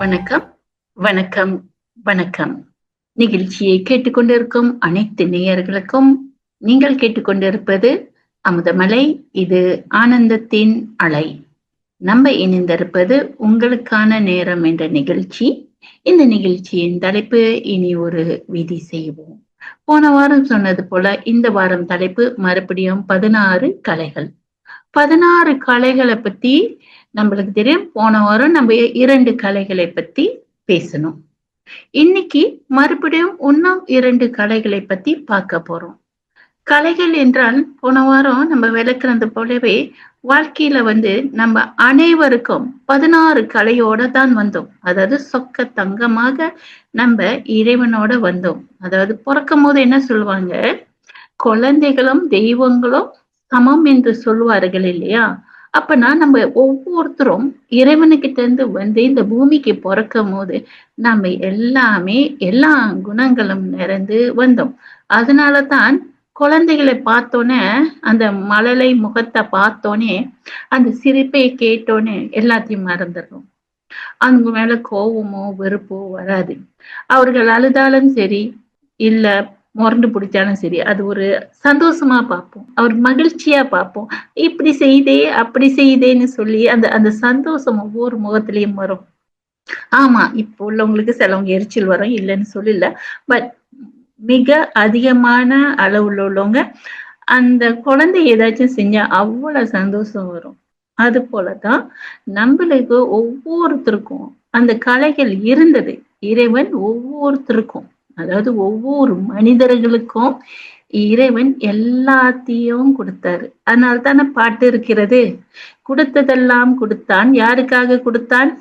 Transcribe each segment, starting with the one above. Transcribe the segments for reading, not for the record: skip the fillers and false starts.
வணக்கம், வணக்கம், வணக்கம். நிகழ்ச்சியை கேட்டுக்கொண்டிருக்கும் அனைத்து நேயர்களுக்கும் நீங்கள் கேட்டுக்கொண்டிருப்பது அமுதமலை. இது ஆனந்தத்தின் அலை. நம்ம இணைந்திருப்பது உங்களுக்கான நேரம் என்ற நிகழ்ச்சி. இந்த நிகழ்ச்சியின் தலைப்பு இனி ஒரு விதி செய்வோம். போன வாரம் சொன்னது போல இந்த வாரம் தலைப்பு மறுபடியும் 16 கலைகள். 16 கலைகளை பத்தி நம்மளுக்கு தெரியும். போன வாரம் நம்ம 2 கலைகளை பத்தி பேசணும். இன்னைக்கு மறுபடியும் இன்னும் 2 கலைகளை பத்தி பார்க்க போறோம். கலைகள் என்றால் போன வாரம் நம்ம விளக்குறது போலவே வாழ்க்கையில நம்ம அனைவருக்கும் 16 கலையோட தான் வந்தோம். அதாவது சொக்க தங்கமாக நம்ம இறைவனோட வந்தோம். அதாவது பிறக்கும் போது என்ன சொல்லுவாங்க, குழந்தைகளும் தெய்வங்களும் சமம் என்று சொல்லுவார்கள் இல்லையா? அப்பனா நம்ம ஒவ்வொருத்தரும் இறைவனுக்கிட்ட இருந்து இந்த பூமிக்கு பிறக்கும் போது நம்ம எல்லாமே எல்லா குணங்களும் நிறைந்து வந்தோம். அதனாலதான் குழந்தைகளை பார்த்தோன்னே, அந்த மழலை முகத்தை பார்த்தோன்னே, அந்த சிரிப்பை கேட்டோன்னே எல்லாத்தையும் மறந்துடுறோம். அவங்க மேல கோவமோ வெறுப்போ வராது. அவர்கள் அழுதாலும் சரி, இல்ல முரண்டு பிடிச்சாலும் சரி, அது ஒரு சந்தோஷமா பார்ப்போம். அவர் மகிழ்ச்சியா பார்ப்போம். இப்படி செய்தே அப்படி செய்தேன்னு சொல்லி அந்த அந்த சந்தோஷம் ஒவ்வொரு முகத்திலையும் வரும். ஆமா, இப்போ உள்ளவங்களுக்கு சிலவங்க எரிச்சல் வரும், இல்லைன்னு சொல்லல. பட் மிக அதிகமான அளவுல உள்ளவங்க அந்த குழந்தை ஏதாச்சும் செஞ்சா அவ்வளவு சந்தோஷம் வரும். அது போலதான் நம்மளுக்கு ஒவ்வொருத்தருக்கும் அந்த கலைகள் இருந்தது. இறைவன் ஒவ்வொருத்தருக்கும், அதாவது ஒவ்வொரு மனிதர்களுக்கும் இறைவன் எல்லாத்தையும் கொடுத்தாரு. அதனால தானே பாட்டு இருக்கிறது, கொடுத்ததெல்லாம் கொடுத்தான். யாருக்காக கொடுத்தான்?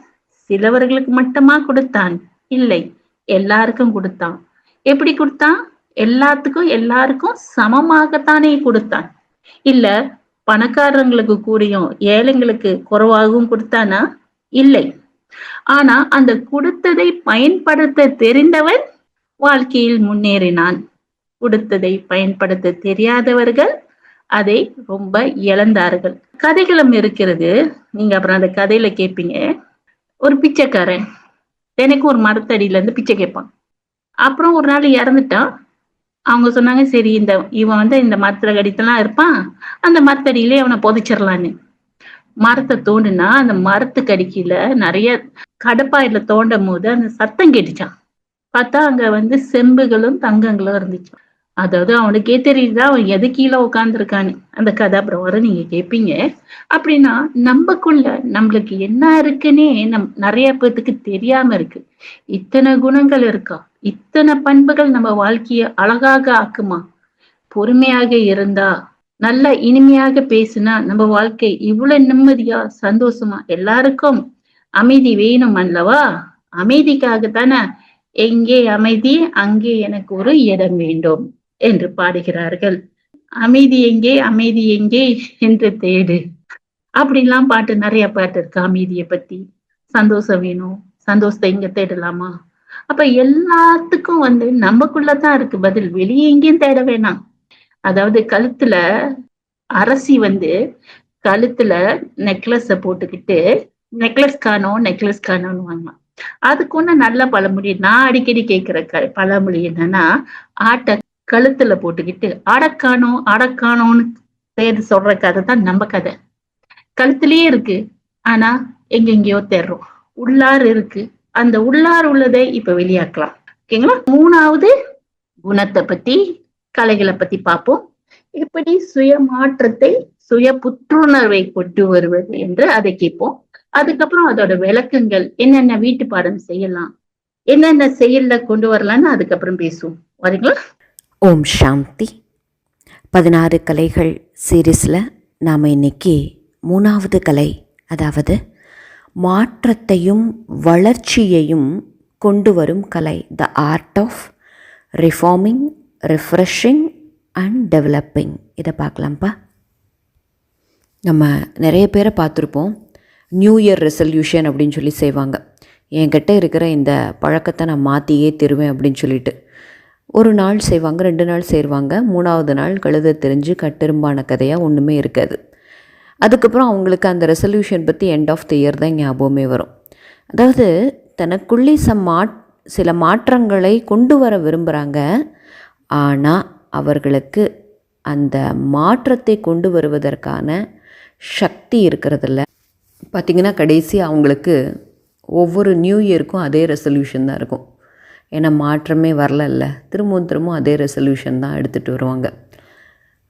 சிலவர்களுக்கு மட்டுமா கொடுத்தான்? இல்லை, எல்லாருக்கும் கொடுத்தான். எப்படி கொடுத்தான்? எல்லாருக்கும் சமமாகத்தானே கொடுத்தான். இல்ல பணக்காரங்களுக்கு கூடயும் ஏழைங்களுக்கு குறைவாகவும் கொடுத்தானா? இல்லை. ஆனா அந்த கொடுத்ததை பயன்படுத்த தெரிந்தவன் வாழ்க்கையில் முன்னேறினான். கொடுத்ததை பயன்படுத்த தெரியாதவர்கள் அதை ரொம்ப இழந்தார்கள். கதைகளும் இருக்கிறது. நீங்க அப்புறம் அந்த கதையில கேட்பீங்க. ஒரு பிச்சைக்காரன் தினைக்கும் ஒரு மரத்தடியில இருந்து பிச்சை கேட்பான். அப்புறம் ஒரு நாள் இறந்துட்டான். அவங்க சொன்னாங்க, சரி இவன் இந்த மரத்துல கடித்தெல்லாம் இருப்பான், அந்த மரத்தடியிலே அவனை புதைச்சிடலான்னு மரத்தை தோண்டுனா, அந்த மரத்துக்கு அடிக்கையில நிறைய கடப்பாயில தோண்டும் போது அந்த சத்தம் கேட்டுச்சான். பார்த்தா அங்க செம்புகளும் தங்கங்களும் இருந்துச்சு. அதாவது அவனுக்கே தெரியுதா அவன் எது கீழே உட்காந்துருக்கான்னு. அந்த கதாபாத்திரம் நீங்க கேட்பீங்க. அப்படின்னா நம்மக்குள்ள நம்மளுக்கு என்ன இருக்குன்னே நிறைய பேத்துக்கு தெரியாம இருக்கு. இத்தனை குணங்கள் இருக்கா, இத்தனை பண்புகள் நம்ம வாழ்க்கைய அழகாக ஆக்குமா? பொறுமையாக இருந்தா, நல்ல இனிமையாக பேசினா நம்ம வாழ்க்கை இவ்வளவு நிம்மதியா சந்தோஷமா. எல்லாருக்கும் அமைதி வேணும் அல்லவா? அமைதிக்காகத்தானே எங்கே அமைதி அங்கே எனக்கு ஒரு இடம் வேண்டும் என்று பாடுகிறார்கள். அமைதி எங்கே அமைதி எங்கே என்று தேடு, அப்படிலாம் பாட்டு நிறைய பாட்டு இருக்கு. அமைதியை பத்தி. சந்தோஷம் வேணும், சந்தோஷத்தை இங்க தேடலாமா? அப்ப எல்லாத்துக்கும் நமக்குள்ளதான் இருக்கு பதில், வெளியே எங்கேயும் தேட வேணாம். அதாவது கழுத்துல அரசி கழுத்துல நெக்லஸ போட்டுக்கிட்டு நெக்லஸ் காணோன்னு வாங்கலாம். அதுக்கு ஒண்ணு நல்ல பழமொழி நான் அடிக்கடி கேட்கிற பழமொழி என்னன்னா, ஆட்டை கழுத்துல போட்டுக்கிட்டு அடக்கானோன்னு தேடி சொல்ற கதை தான் நம்ம கதை. கழுத்திலேயே இருக்கு, ஆனா எங்கெங்கயோ தேடுறோம். உள்ளார் இருக்கு, அந்த உள்ளார் உள்ளதை இப்ப வெளியாக்கலாம். ஓகேங்களா? 3வது குணத்தை பத்தி, கலைகளை பத்தி பார்ப்போம். எப்படி சுய மாற்றத்தை, சுய புத்துணர்வை கொண்டு வருவது என்று அதை கேட்போம். அதுக்கப்புறம் அதோட விளக்கங்கள், என்னென்ன வீட்டு பாடம் செய்யலாம், என்னென்ன செயல்ல கொண்டு வரலாம்னு அதுக்கப்புறம் பேசுவோம். வரீங்களா? ஓம் சாந்தி. 16 கலைகள் சீரீஸில் நாம் இன்னைக்கு 3வது கலை, அதாவது மாற்றத்தையும் வளர்ச்சியையும் கொண்டு வரும் கலை, the art of reforming, refreshing and developing. இதை பார்க்கலாம்ப்பா. நம்ம நிறைய பேரை பார்த்துருப்போம். நியூ இயர் ரெசல்யூஷன் அப்படின்னு சொல்லி செய்வாங்க. என்கிட்ட இருக்கிற இந்த பழக்கத்தை நான் மாற்றியே தருவேன் அப்படின்னு சொல்லிட்டு ஒரு நாள் செய்வாங்க, 2 நாள் செய்வாங்க, 3வது நாள் கழுத தெரிஞ்சு கட்டெரும்பான கதையாக ஒன்றுமே இருக்காது. அதுக்கப்புறம் அவங்களுக்கு அந்த ரெசல்யூஷன் பற்றி எண்ட் ஆஃப் த இயர் தான் ஞாபகமே வரும். அதாவது தனக்குள்ளே சில மாற்றங்களை கொண்டு வர விரும்புகிறாங்க. ஆனால் அவர்களுக்கு அந்த மாற்றத்தை கொண்டு வருவதற்கான சக்தி இருக்கிறதில்ல. பார்த்திங்கன்னா கடைசி அவங்களுக்கு ஒவ்வொரு நியூ இயருக்கும் அதே ரெசல்யூஷன் தான் இருக்கும். ஏன்னா மாற்றமே வரல, திரும்பவும் அதே ரெசல்யூஷன் தான் எடுத்துகிட்டு வருவாங்க.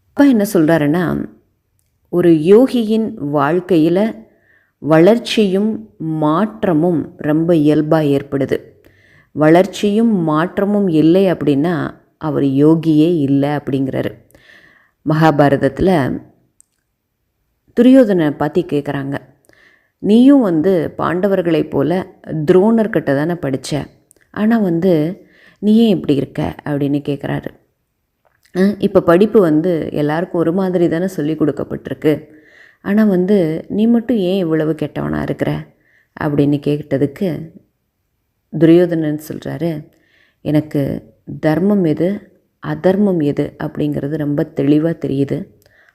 அப்பா என்ன சொல்கிறாருன்னா, ஒரு யோகியின் வாழ்க்கையில் வளர்ச்சியும் மாற்றமும் ரொம்ப இயல்பாக ஏற்படுது. வளர்ச்சியும் மாற்றமும் இல்லை அப்படின்னா அவர் யோகியே இல்லை அப்படிங்கிறாரு. மகாபாரதத்தில் துரியோதனை பார்த்து கேட்குறாங்க, நீயும் பாண்டவர்களைப் போல் துரோணர்கிட்ட தானே படித்த, ஆனால் நீ ஏன் இப்படி இருக்க அப்படின்னு கேட்குறாரு. இப்போ படிப்பு எல்லாருக்கும் ஒரு மாதிரி தானே சொல்லி கொடுக்கப்பட்டிருக்கு, ஆனால் நீ மட்டும் ஏன் இவ்வளவு கெட்டவனாக இருக்கிற அப்படின்னு கேட்டதுக்கு துரியோதனன் சொல்கிறாரு, எனக்கு தர்மம் எது அதர்மம் எது அப்படிங்கிறது ரொம்ப தெளிவாக தெரியுது.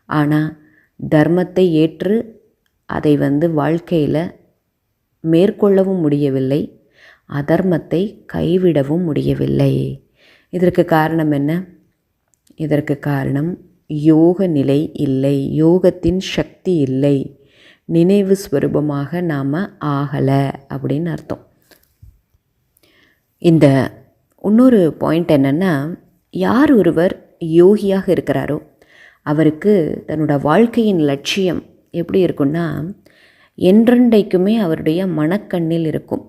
ஆனால் தர்மத்தை ஏற்று அதை வாழ்க்கையில் மேற்கொள்ளவும் முடியவில்லை, அதர்மத்தை கைவிடவும் முடியவில்லை. இதற்கு காரணம் என்ன? இதற்கு காரணம் யோக நிலை இல்லை, யோகத்தின் சக்தி இல்லை, நினைவு ஸ்வரூபமாக நாம் ஆகலை அப்படின்னு அர்த்தம். இந்த இன்னொரு பாயிண்ட் என்னென்னா, யார் ஒருவர் யோகியாக இருக்கிறாரோ அவருக்கு தன்னோட வாழ்க்கையின் லட்சியம் எப்படி இருக்குன்னா, என்றென்றைக்குமே அவருடைய மனக்கண்ணில் இருக்கும்.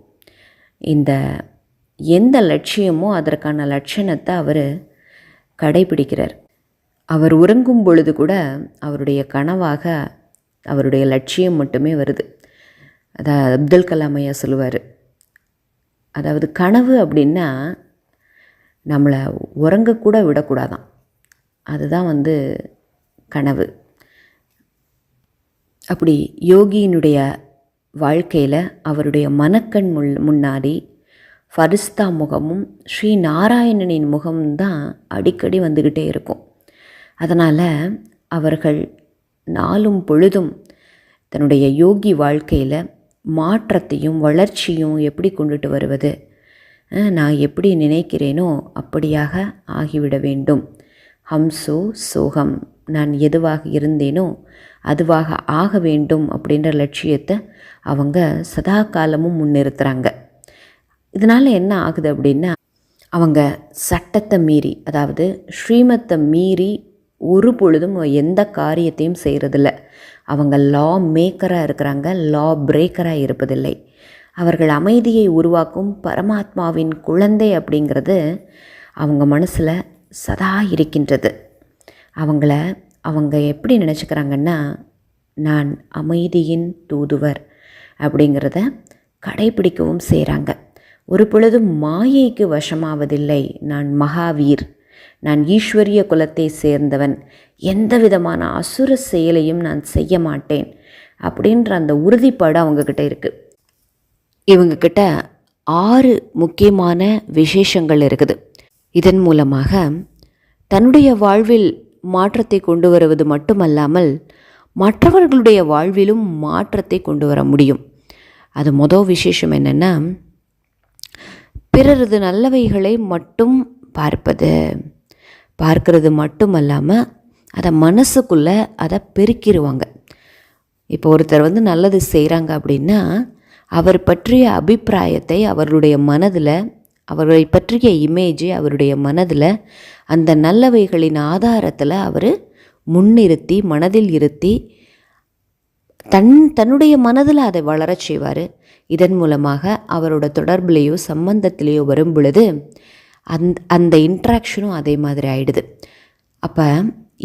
இந்த எந்த லட்சியமோ அதற்கான லட்சணத்தை அவர் கடைபிடிக்கிறார். அவர் உறங்கும் பொழுது கூட அவருடைய கனவாக அவருடைய லட்சியம் மட்டுமே வருது. அதாவது அப்துல் கலாம் ஐயா சொல்லுவார், அதாவது கனவு அப்படின்னா நம்மளை உறங்கக்கூட விடக்கூடாதான், அதுதான் கனவு. அப்படி யோகியினுடைய வாழ்க்கையில் அவருடைய மனக்கண் முன்னாடி ஃபரிஸ்தா முகமும் ஸ்ரீ நாராயணனின் முகமும் தான் அடிக்கடி வந்துக்கிட்டே இருக்கும். அதனால் அவர்கள் நாளும் பொழுதும் தன்னுடைய யோகி வாழ்க்கையில் மாற்றத்தையும் வளர்ச்சியும் எப்படி கொண்டுட்டு வருவது, நான் எப்படி நினைக்கிறேனோ அப்படியாக ஆகிவிட வேண்டும். ஹம்சோ சோகம், நான் எதுவாக இருந்தேனோ அதுவாக ஆக வேண்டும் அப்படின்ற லட்சியத்தை அவங்க சதா காலமும் முன்னிறுத்துகிறாங்க. இதனால் என்ன ஆகுது அப்படின்னா, அவங்க சட்டத்தை மீறி, அதாவது ஸ்ரீமத்தை மீறி ஒரு பொழுதும் எந்த காரியத்தையும் செய்கிறதில்ல. அவங்க லா மேக்கராக இருக்கிறாங்க, லா பிரேக்கராக இருப்பதில்லை. அவர்கள் அமைதியை உருவாக்கும் பரமாத்மாவின் குழந்தை அப்படிங்கிறது அவங்க மனசில் சதா இருக்கின்றது. அவங்க எப்படி நினச்சிக்கிறாங்கன்னா, நான் அமைதியின் தூதுவர் அப்படிங்கிறத கடைபிடிக்கவும் செய்கிறாங்க. ஒரு பொழுதும் மாயைக்கு வசமாவதில்லை. நான் மகாவீர், நான் ஈஸ்வரிய குலத்தை சேர்ந்தவன், எந்த விதமான அசுர செயலையும் நான் செய்ய மாட்டேன் அப்படின்ற அந்த உறுதிப்பாடு அவங்கக்கிட்ட இருக்குது. இவங்கக்கிட்ட 6 முக்கியமான விசேஷங்கள் இருக்குது. இதன் மூலமாக தன்னுடைய வாழ்வில் மாற்றத்தை கொண்டு வருவது மட்டுமல்லாமல் மற்றவர்களுடைய வாழ்விலும் மாற்றத்தை கொண்டு வர முடியும். அது மொதல் விசேஷம் என்னென்னா, பிறரது நல்லவைகளை மட்டும் பார்க்கிறது மட்டுமல்லாமல் அதை மனசுக்குள்ளே அதை பெருக்கிடுவாங்க. இப்போ ஒருத்தர் நல்லது செய்கிறாங்க அப்படின்னா அவர் பற்றிய அபிப்பிராயத்தை அவர்களுடைய மனதில், அவர்களை பற்றிய இமேஜை அவருடைய மனதில் அந்த நல்லவைகளின் ஆதாரத்தில் அவர் முன்னிறுத்தி மனதில் இருத்தி தன்னுடைய மனதில் அதை வளரச் செய்வார். இதன் மூலமாக அவரோட தொடர்பிலேயோ சம்பந்தத்திலேயோ வரும் பொழுது அந்த இன்ட்ராக்ஷனும் அதே மாதிரி ஆயிடுது. அப்போ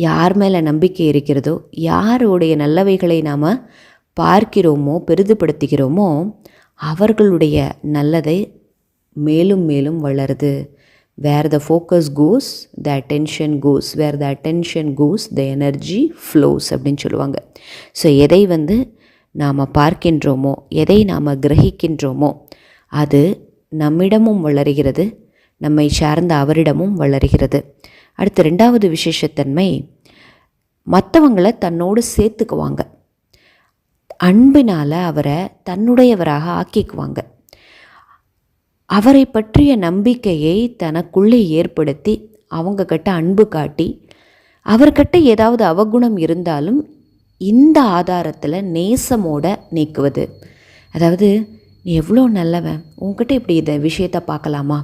யார் மேலே நம்பிக்கை இருக்கிறதோ, யாருடைய நல்லவைகளை நாம் பார்க்கிறோமோ பெரிதுபடுத்துகிறோமோ அவர்களுடைய நல்லதை மேலும் மேலும் வளருது. Where the focus goes, the attention goes. Where the attention goes, the energy flows அப்படின்னு சொல்லுவாங்க. ஸோ எதை நாம் பார்க்கின்றோமோ, எதை நாம் கிரகிக்கின்றோமோ அது நம்மிடமும் வளருகிறது, நம்மை சார்ந்த அவரிடமும் வளருகிறது. அடுத்த 2வது விசேஷத்தன்மை, மற்றவங்களை தன்னோடு சேர்த்துக்குவாங்க. அன்பினால் அவரை தன்னுடையவராக ஆக்கிக்குவாங்க. அவரை பற்றிய நம்பிக்கையை தனக்குள்ளே ஏற்படுத்தி அவங்க கிட்ட அன்பு காட்டி அவர்கிட்ட ஏதாவது அவகுணம் இருந்தாலும் இந்த ஆதாரத்தில் நேசமோட நீக்குவது. அதாவது நீ எவ்வளோ நல்லவன், உங்ககிட்ட இப்படி இதை விஷயத்தை பார்க்கலாமா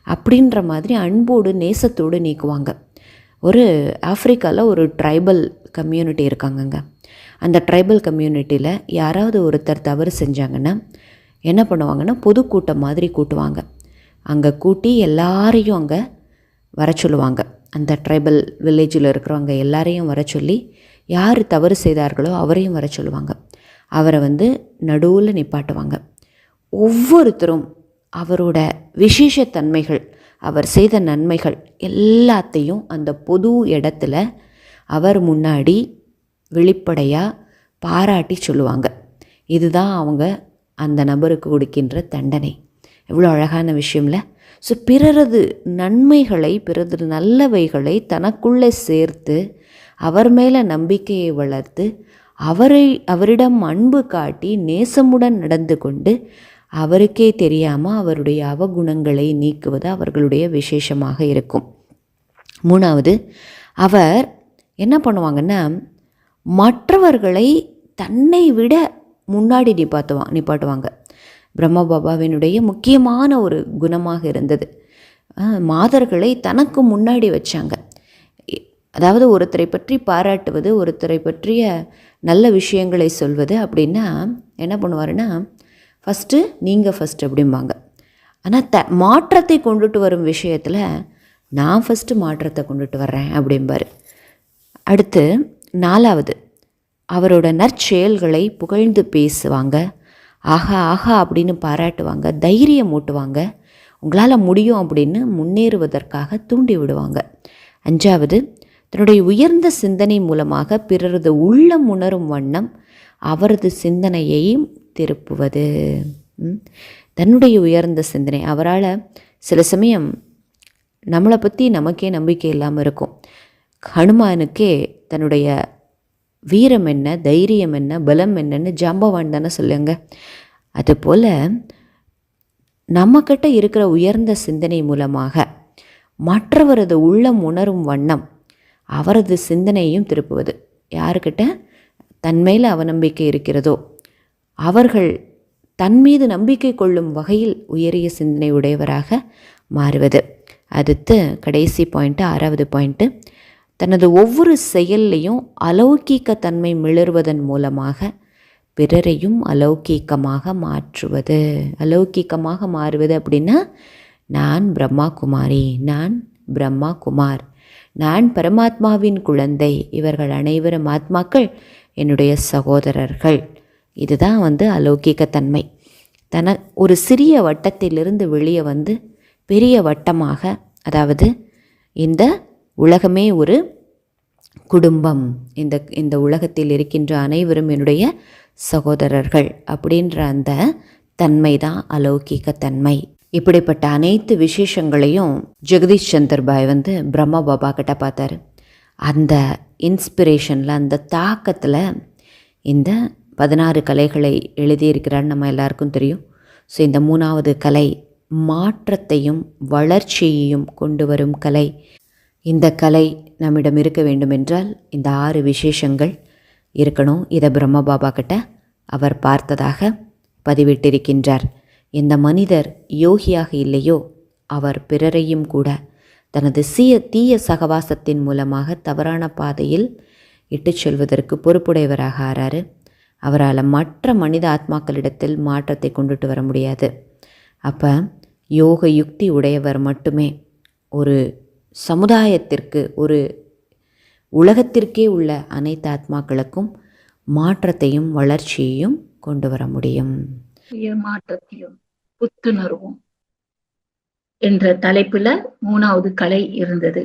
அப்படின்ற மாதிரி அன்போடு நேசத்தோடு நீக்குவாங்க. ஒரு ஆஃப்ரிக்காவில் ஒரு ட்ரைபல் கம்யூனிட்டி இருக்காங்கங்க. அந்த ட்ரைபல் கம்யூனிட்டியில் யாராவது ஒருத்தர் தவறு செஞ்சாங்கன்னா என்ன பண்ணுவாங்கன்னா பொதுக்கூட்டம் மாதிரி கூட்டுவாங்க. அங்கே கூட்டி எல்லாரையும் அங்கே வர சொல்லுவாங்க. அந்த ட்ரைபல் வில்லேஜில் இருக்கிறவங்க எல்லாரையும் வர சொல்லி யார் தவறு செய்தார்களோ அவரையும் வர சொல்லுவாங்க. அவரை நடுவில் நிப்பாட்டுவாங்க. ஒவ்வொருத்தரும் அவரோட விசேஷத்தன்மைகள், அவர் செய்த நன்மைகள் எல்லாத்தையும் அந்த பொது இடத்துல அவர் முன்னாடி வெளிப்படையாக பாராட்டி சொல்லுவாங்க. இதுதான் அவங்க அந்த நபருக்கு கொடுக்கின்ற தண்டனை. எவ்வளோ அழகான விஷயம்ல. ஸோ பிறரது நன்மைகளை, பிறரது நல்லவைகளை தனக்குள்ளே சேர்த்து அவர் மேலே நம்பிக்கையை வளர்த்து அவரிடம் அன்பு காட்டி நேசமுடன் நடந்து கொண்டு அவருக்கே தெரியாமல் அவருடைய அவகுணங்களை நீக்குவது அவர்களுடைய விசேஷமாக இருக்கும். மூணாவது, அவர் என்ன மற்றவர்களை தன்னை விட முன்னாடி நிப்பாட்டுவாங்க. பிரம்மா பாபாவினுடைய முக்கியமான ஒரு குணமாக இருந்தது. மாதர்களை தனக்கு முன்னாடி வச்சாங்க. அதாவது ஒருத்தரை பற்றி பாராட்டுவது, ஒருத்தரை பற்றிய நல்ல விஷயங்களை சொல்வது அப்படின்னா என்ன பண்ணுவாருன்னா, ஃபஸ்ட்டு நீங்கள் ஃபஸ்ட்டு அப்படிம்பாங்க. ஆனால் மாற்றத்தை கொண்டுட்டு வரும் விஷயத்தில் நான் ஃபஸ்ட்டு மாற்றத்தை கொண்டுட்டு வர்றேன் அப்படிம்பார். அடுத்து நாலாவது, அவரோட நற்செயல்களை புகழ்ந்து பேசுவாங்க. ஆஹா ஆஹா அப்படின்னு பாராட்டுவாங்க, தைரியம் ஊட்டுவாங்க, உங்களால் முடியும் அப்படின்னு முன்னேறுவதற்காக தூண்டி விடுவாங்க. அஞ்சாவது, தன்னுடைய உயர்ந்த சிந்தனை மூலமாக பிறரது உள்ளம் உணரும் வண்ணம் அவரது சிந்தனையையும் திருப்புவது. தன்னுடைய உயர்ந்த சிந்தனை, அவரால் சில சமயம் நம்மளை பற்றி நமக்கே நம்பிக்கை இல்லாமல் இருக்கும். ஹனுமானுக்கே தன்னுடைய வீரம் என்ன, தைரியம் என்ன, பலம் என்னன்னு ஜாம்பவான் தானே சொல்லுங்க. அதுபோல் நம்மக்கிட்ட இருக்கிற உயர்ந்த சிந்தனை மூலமாக மற்றவரது உள்ளம் உணரும் வண்ணம் அவரது சிந்தனையையும் திருப்புவது. யாருக்கிட்ட தன்மேல் அவநம்பிக்கை இருக்கிறதோ அவர்கள் தன் மீது நம்பிக்கை கொள்ளும் வகையில் உயரிய சிந்தனை உடையவராக மாறுவது. அடுத்து கடைசி பாயிண்ட்டு, ஆறாவது பாயிண்ட்டு, தனது ஒவ்வொரு செயல்லையும் அலௌகீக தன்மை மிளறுவதன் மூலமாக பிறரையும் அலௌகீகமாக மாற்றுவது. அலௌகீகமாக மாறுவது அப்படின்னா, நான் பிரம்மா குமாரி, நான் பிரம்மா குமார், நான் பரமாத்மாவின் குழந்தை, இவர்கள் அனைவரும் ஆத்மாக்கள், என்னுடைய சகோதரர்கள். இதுதான் அலௌகீக தன்மை. ஒரு சிறிய வட்டத்திலிருந்து வெளியே பெரிய வட்டமாக, அதாவது இந்த உலகமே ஒரு குடும்பம், இந்த உலகத்தில் இருக்கின்ற அனைவரும் என்னுடைய சகோதரர்கள் அப்படின்ற அந்த தன்மை தான் அலௌகீக தன்மை. இப்படிப்பட்ட அனைத்து விசேஷங்களையும் ஜெகதீஷ் சந்தர் பாய் பிரம்மா பாபா கிட்ட பார்த்தாரு. அந்த இன்ஸ்பிரேஷனில், அந்த தாக்கத்தில் இந்த 16 கலைகளை எழுதியிருக்கிறான்னு நம்ம எல்லாருக்கும் தெரியும். ஸோ இந்த 3வது கலை மாற்றத்தையும் வளர்ச்சியையும் கொண்டு வரும் கலை. இந்த கலை நம்மிடம் இருக்க வேண்டுமென்றால் இந்த 6 விசேஷங்கள் இருக்கணும். இதை பிரம்ம பாபா கிட்ட அவர் பார்த்ததாக பதிவிட்டிருக்கின்றார். எந்த மனிதர் யோகியாக இல்லையோ அவர் பிறரையும் கூட தனது தீய சகவாசத்தின் மூலமாக தவறான பாதையில் இட்டு செல்வதற்கு பொறுப்புடையவராக ஆறாரு. அவரால் மற்ற மனித ஆத்மாக்களிடத்தில் மாற்றத்தை கொண்டுட்டு வர முடியாது. அப்போ யோக யுக்தி உடையவர் மட்டுமே ஒரு சமுதாயத்திற்கு, ஒரு உலகத்திற்கே உள்ள அனைத்து ஆத்மாக்களுக்கும் மாற்றத்தையும் வளர்ச்சியையும் கொண்டு வர முடியும். மாற்றத்தையும் புத்துணர்வும் என்ற தலைப்புல 3வது கலை இருந்தது.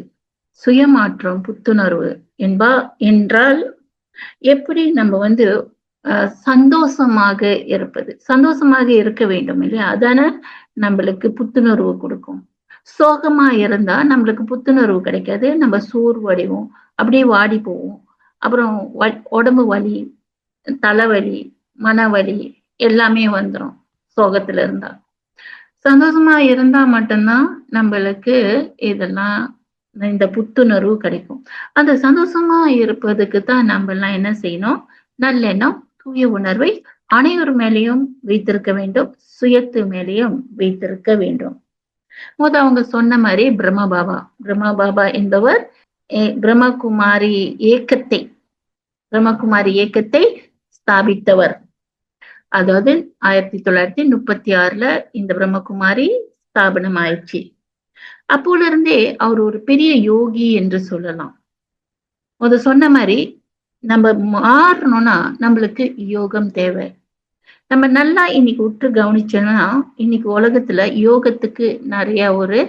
சுயமாற்றம், புத்துணர்வு என்றால் எப்படி நம்ம சந்தோஷமாக இருப்பது, சந்தோஷமாக இருக்க வேண்டும் இல்லையா? அதான நம்மளுக்கு புத்துணர்வு கொடுக்கும். சோகமா இருந்தா நம்மளுக்கு புத்துணர்வு கிடைக்காது, நம்ம சோர்வடைவோம், அப்படியே வாடி போவோம். அப்புறம் உடம்பு வலி, தலைவலி, மனவலி எல்லாமே வந்துடும் சோகத்துல இருந்தா. சந்தோஷமா இருந்தா மட்டும்தான் நம்மளுக்கு இதெல்லாம் இந்த புத்துணர்வு கிடைக்கும். அந்த சந்தோஷமா இருப்பதுக்கு தான் நம்ம எல்லாம் என்ன செய்யணும்? நல்லெண்ணம், தூய உணர்வை அனைவர் மேலேயும் வைத்திருக்க வேண்டும். சுயத்து மேலேயும் வைத்திருக்க வேண்டும். அவங்க சொன்ன மாதிரி பிரம்மபாபா என்பவர் பிரம்மகுமாரி இயக்கத்தை பிரம்மகுமாரி இயக்கத்தை ஸ்தாபித்தவர். அதாவது 1936ல இந்த பிரம்மகுமாரி ஸ்தாபனம் ஆயிடுச்சு. அப்போல இருந்தே அவர் ஒரு பெரிய யோகி என்று சொல்லலாம். சொன்ன மாதிரி நம்ம மாறணும்னா நம்மளுக்கு யோகம் தேவை. நம்ம நல்லா இன்னைக்கு உற்று கவனிச்சோம்னா இன்னைக்கு உலகத்துல யோகத்துக்கு நிறைய ஒரு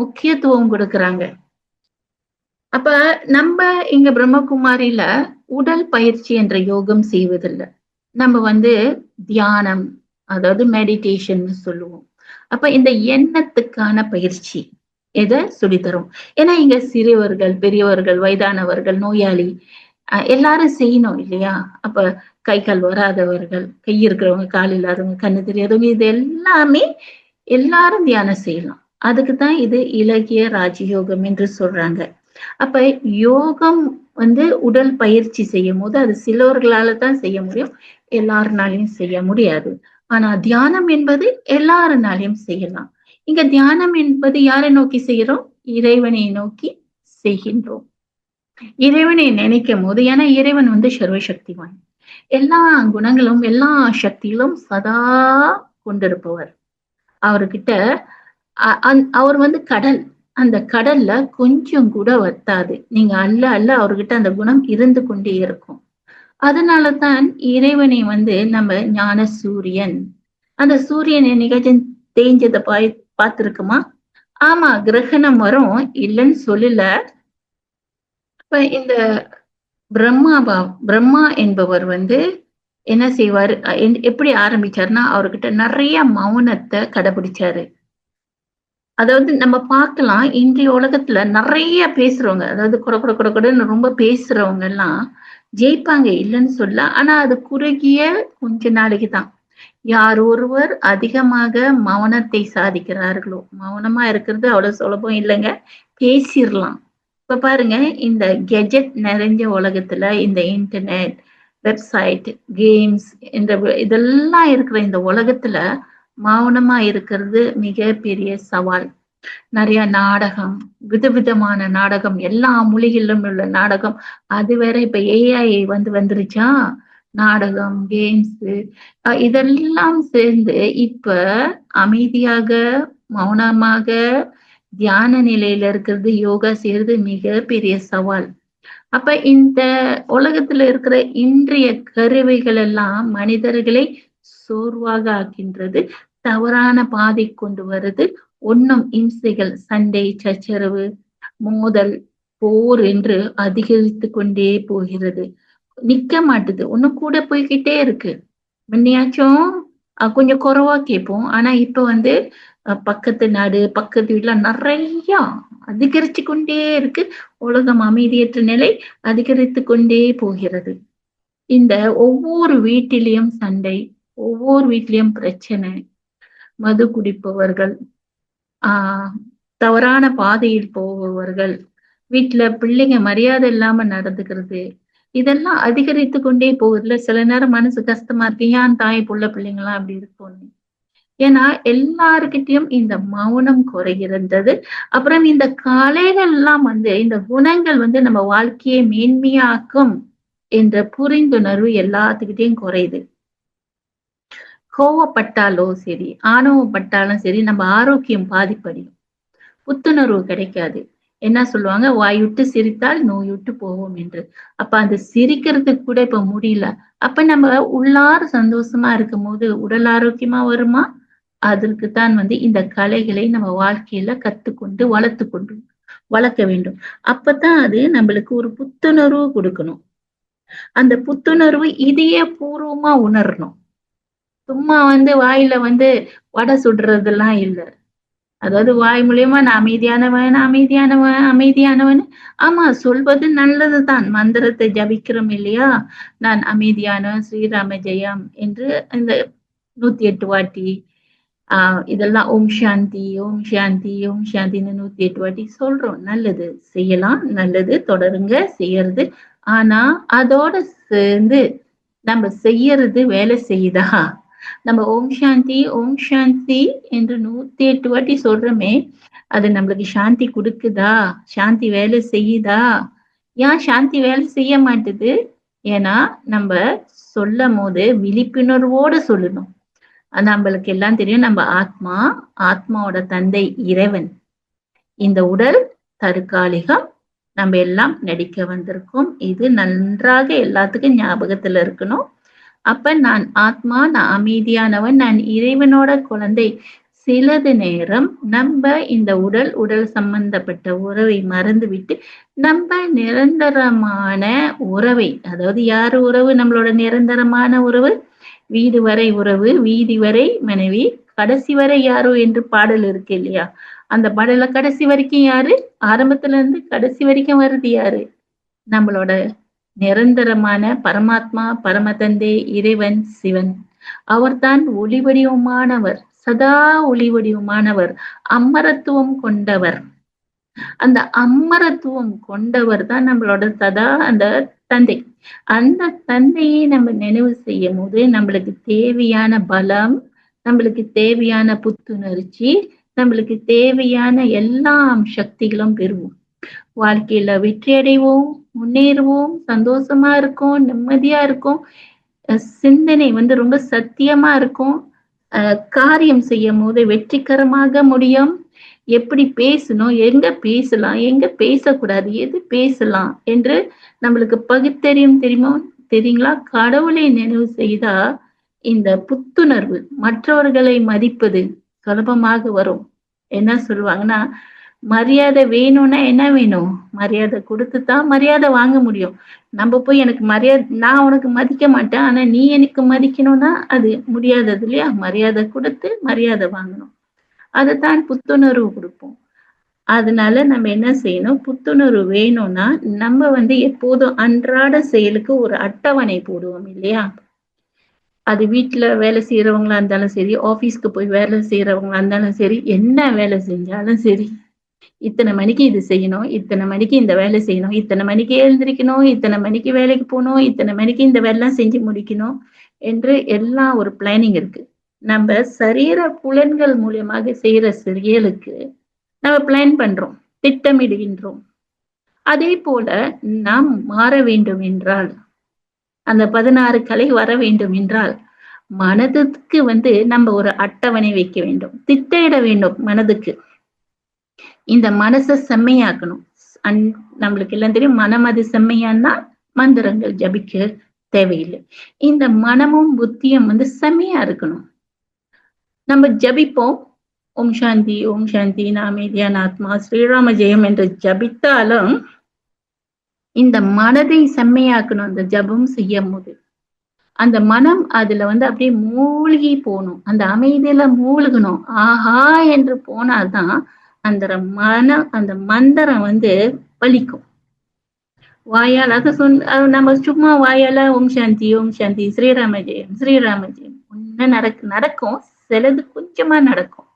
முக்கியத்துவம் கொடுக்கறாங்க. அப்ப நம்ம இங்க பிரம்மகுமாரியில உடல் பயிற்சி என்ற யோகம் செய்வதில்லை. நம்ம தியானம், அதாவது மெடிடேஷன் சொல்லுவோம். அப்ப இந்த எண்ணத்துக்கான பயிற்சி எதை சொல்லித்தரும். ஏன்னா இங்க சிறியவர்கள், பெரியவர்கள், வயதானவர்கள், நோயாளி எல்லாரும் செய்யணும் இல்லையா? அப்ப கை கால் வராதவர்கள், கை இருக்கிறவங்க, கால் இல்லாதவங்க, கண்ணு தெரியாதவங்க, இது எல்லாமே எல்லாரும் தியானம் செய்யலாம். அதுக்குதான் இது இலகிய ராஜயோகம் என்று சொல்றாங்க. அப்ப யோகம் உடல் பயிற்சி செய்யும் போது அது சிலவர்களால தான் செய்ய முடியும், எல்லாருனாலையும் செய்ய முடியாது. ஆனா தியானம் என்பது எல்லாருனாலையும் செய்யலாம். இங்க தியானம் என்பது யாரை நோக்கி செய்யறோம்? இறைவனை நோக்கி செய்கின்றோம். இறைவனை நினைக்கும் போது, ஏன்னா இறைவன் சர்வசக்திவான், எல்லா குணங்களும் எல்லா சக்திகளும் சதா கொண்டிருப்பவர். அவர்கிட்ட அவர் கடல், அந்த கடல்ல கொஞ்சம் கூட வத்தாது. நீங்க அல்ல அவர்கிட்ட அந்த குணம் இருந்து கொண்டே இருக்கும். அதனாலதான் இறைவனை நம்ம ஞான சூரியன். அந்த சூரியன் என்னைக்காச்சும் தேஞ்சதை பார்த்திருக்குமா? ஆமா, கிரகணம் வரும், இல்லைன்னு சொல்லல. இப்ப இந்த பிரம்மா என்பவர் என்ன செய்வாரு, எப்படி ஆரம்பிச்சாருன்னா அவர்கிட்ட நிறைய மௌனத்தை கடைபிடிச்சாரு. அதாவது நம்ம பார்க்கலாம், இன்றைய உலகத்துல நிறைய பேசுறவங்க, அதாவது கொடன்னு ரொம்ப பேசுறவங்க எல்லாம் ஜெயிப்பாங்க, இல்லைன்னு சொல்ல. ஆனா அது குறுகிய கொஞ்ச நாளைக்கு தான். யார் ஒருவர் அதிகமாக மௌனத்தை சாதிக்கிறார்களோ, மௌனமா இருக்கிறது அவ்வளவு சுலபம் இல்லைங்க, பேசிடலாம். இப்ப பாருங்க, இந்த கெஜெட் நிறைஞ்ச உலகத்துல இந்த இன்டர்நெட், வெப்சைட், கேம்ஸ் இதெல்லாம் இருக்கிற இந்த உலகத்துல மௌனமா இருக்கிறது மிக பெரிய சவால். நிறைய நாடகம், விதவிதமான நாடகம், எல்லா மொழிகளிலும் உள்ள நாடகம். அது வேற இப்ப ஏஐ வந்துருச்சா, நாடகம், கேம்ஸ் இதெல்லாம் சேர்ந்து இப்ப அமைதியாக மௌனமாக தியான நிலையில இருக்கிறது, யோகா செய்யறது மிக பெரிய சவால். அப்ப இந்த உலகத்துல இருக்கிற இன்றைய கருவிகள் எல்லாம் மனிதர்களை சோர்வாக ஆக்கின்றது, தவறான பாதை கொண்டு வருது. ஒன்னும் இம்சைகள், சண்டை, சச்சரவு, மோதல், போர் என்று அதிகரித்து கொண்டே போகிறது. நிக்க மாட்டுது, ஒன்னும் கூட போய்கிட்டே இருக்கு. முன்னையாச்சும் கொஞ்சம் குறைவா கேட்போம், ஆனா இப்ப பக்கத்து நாடு, பக்கத்து வீட்டுல நிறைய அதிகரிச்சு கொண்டே இருக்கு. உலகம் அமைதியற்ற நிலை அதிகரித்து கொண்டே போகிறது. இந்த ஒவ்வொரு வீட்டிலையும் சண்டை, ஒவ்வொரு வீட்டிலையும் பிரச்சனை, மது குடிப்பவர்கள், தவறான பாதையில் போபவர்கள், வீட்டுல பிள்ளைங்க மரியாதை இல்லாம நடந்துக்கிறது, இதெல்லாம் அதிகரித்து கொண்டே போகுதுல. சில நேரம் மனசு கஷ்டமா இருக்கு, ஏன் தாய் புள்ள பிள்ளைங்களாம் அப்படி இருக்கும்னு. ஏன்னா எல்லாருக்கிட்டையும் இந்த மௌனம் குறைகிறது. அப்புறம் இந்த கலைகள் எல்லாம் இந்த குணங்கள் நம்ம வாழ்க்கையை மேன்மையாக்கும் என்ற புரிந்துணர்வு எல்லாத்துக்கிட்டையும் குறையுது. கோவப்பட்டாலோ சரி, ஆணவப்பட்டாலும் சரி, நம்ம ஆரோக்கியம் பாதிப்படையும், புத்துணர்வு கிடைக்காது. என்ன சொல்லுவாங்க, வாயுட்டு சிரித்தால் நோயுட்டு போவோம் என்று. அப்ப அந்த சிரிக்கிறதுக்கு கூட இப்ப முடியல. அப்ப நம்ம உள்ளார சந்தோஷமா இருக்கும் போது உடல் ஆரோக்கியமா வருமா? அதற்குத்தான் இந்த கலைகளை நம்ம வாழ்க்கையில கத்துக்கொண்டு வளர்க்க வேண்டும். அப்பதான் அது நம்மளுக்கு ஒரு புத்துணர்வு கொடுக்கணும். அந்த புத்துணர்வு இதய பூர்வமா உணரணும். சும்மா வாயில வடை சுடுறதெல்லாம் இல்லை. அதாவது வாய் மூலியமா நான் அமைதியானவன். ஆமா, சொல்வது நல்லதுதான். மந்திரத்தை ஜபிக்கிறோம் இல்லையா, நான் அமைதியானவன், ஸ்ரீராம ஜெயம் என்று இந்த 108 வாட்டி இதெல்லாம் ஓம் சாந்தி, ஓம் சாந்தி, ஓம் சாந்தின்னு 108 வாட்டி சொல்றோம். நல்லது. செய்யலாம். நல்லது. தொடருங்க செய்யறது. ஆனா, அதோட சேர்ந்து நம்ம செய்யறது வேலை செய்யுதா? நம்ம ஓம் சாந்தி, ஓம் சாந்தி என்று 108 வாட்டி சொல்றோமே, அது நம்மளுக்கு சாந்தி குடுக்குதா? சாந்தி வேலை செய்யுதா? ஏன் சாந்தி வேலை செய்ய மாட்டுது? ஏன்னா, நம்ப சொல்லம்போது விழிப்புணர்வோட சொல்லணும். நம்மளுக்கு எல்லாம் தெரியும். நம்ம ஆத்மா, ஆத்மாவோட தந்தை இறைவன். இந்த உடல் தற்காலிகம். நம்ம எல்லாம் நடிக்க வந்திருக்கோம். இது நன்றாக எல்லாத்துக்கும் ஞாபகத்துல இருக்கணும். அப்ப நான் ஆத்மா, நான் அமைதியானவன், நான் இறைவனோட குழந்தை. சிறிது நேரம் நம்ப இந்த உடல் சம்பந்தப்பட்ட உறவை மறந்துவிட்டு, நம்ப நிரந்தரமான உறவை, அதாவது யார் உறவு நம்மளோட நிரந்தரமான உறவு? வீடு வரை உறவு, வீதி வரை மனைவி, கடைசி வரை யாரோ என்று பாடல் இருக்கு இல்லையா? அந்த பாடல்ல கடைசி வரைக்கும் யாரு? ஆரம்பத்துல இருந்து கடைசி வரைக்கும் வருது யாரு? நம்மளோட நிரந்தரமான பரமாத்மா, பரமதந்தை, இறைவன், சிவன். அவர்தான் ஒளி வடிவமானவர், சதா ஒளி வடிவமானவர், அமரத்துவம் கொண்டவர். அந்த அமரத்துவம் கொண்டவர் தான் நம்மளோட சதா அந்த தந்தை. அந்த தந்தையை நம்ம நினைவு செய்யும் போது நம்மளுக்கு தேவையான பலம், நம்மளுக்கு தேவையான புத்துணர்ச்சி, நம்மளுக்கு தேவையான எல்லா சக்திகளும் பெறுவோம். வாழ்க்கையில வெற்றி அடைவோம், முன்னேறுவோம், சந்தோஷமா இருக்கும், நிம்மதியா இருக்கும். சிந்தனை ரொம்ப சத்தியமா இருக்கும். காரியம் செய்யும் போது வெற்றிகரமாக முடியும். எப்படி பேசணும், எங்க பேசலாம், எங்க பேசக்கூடாது, எது பேசலாம் என்று நம்மளுக்கு பகுத்தறியும் தெரியுங்களா? கடவுளை நினைவு செய்தா இந்த புத்துணர்வு, மற்றவர்களை மதிப்பது சுலபமாக வரும். என்ன சொல்லுவாங்கன்னா, மரியாதை வேணும்னா என்ன வேணும்? மரியாதை குடுத்துதான் மரியாதை வாங்க முடியும். நம்ம போய் எனக்கு நான் உனக்கு மதிக்க மாட்டேன். ஆனா நீ எனக்கு மதிக்கணும்னா அது முடியாதது இல்லையா? மரியாதை குடுத்து மரியாதை வாங்கணும். அதுதான் புத்துணர்வு குடுப்போம். அதனால நம்ம என்ன செய்யணும்? புத்துணர்வு வேணும்னா, நம்ம எப்போதும் அன்றாட செயலுக்கு ஒரு அட்டவணை போடுவோம் இல்லையா? அது வீட்ல வேலை செய்றவங்களா இருந்தாலும் சரி, ஆஃபீஸ்க்கு போய் வேலை செய்றவங்களா இருந்தாலும் சரி, என்ன வேலை செஞ்சாலும் சரி, இத்தனை மணிக்கு இது செய்யணும், இத்தனை மணிக்கு இந்த வேலை செய்யணும், இத்தனை மணிக்கு எழுந்திரிக்கணும், இத்தனை மணிக்கு வேலைக்கு போணும், இத்தனை மணிக்கு இந்த வேலைலாம் செஞ்சு முடிக்கணும் என்று எல்லாம் ஒரு பிளானிங் இருக்கு. நம்ம சரீர புலன்கள் மூலியமாக செய்யற செயலுக்கு நம்ம பிளான் பண்றோம், திட்டமிடுகின்றோம். அதே போல நாம் மாற வேண்டும் என்றால், அந்த 16 கலை வர வேண்டும் என்றால், மனதுக்கு நம்ம ஒரு அட்டவணை வைக்க வேண்டும், திட்டமிட வேண்டும் மனதுக்கு. இந்த மனசை செம்மையாக்கணும். நம்மளுக்கு எல்லாம் தெரியும், மனம் அது செம்மையானா மந்திரங்கள் ஜபிக்க தேவையில்லை. இந்த மனமும் புத்தியும் செம்மையா இருக்கணும். நம்ம ஜபிப்போம், ஓம் சாந்தி, ஓம் சாந்தி, நான் அமைதியான ஆத்மா, ஸ்ரீராம ஜெயம் என்று ஜபித்தாலும் இந்த மனதை செம்மையாக்கணும். அந்த ஜபம் செய்யும் போது அந்த மனம் அதுல அப்படியே மூழ்கி போகணும், அந்த அமைதியில மூழ்கணும். ஆஹா என்று போனால்தான் அந்த அந்த மந்திரம் பலிக்கும். வாயால் அதை நம்ம சும்மா வாயால ஓம் சாந்தி, ஓம் சாந்தி, ஸ்ரீராம ஜெயம், ஸ்ரீராம ஜெயம் ஒன்னும் நடக்கும், சிலது கொஞ்சமா நடக்கும்.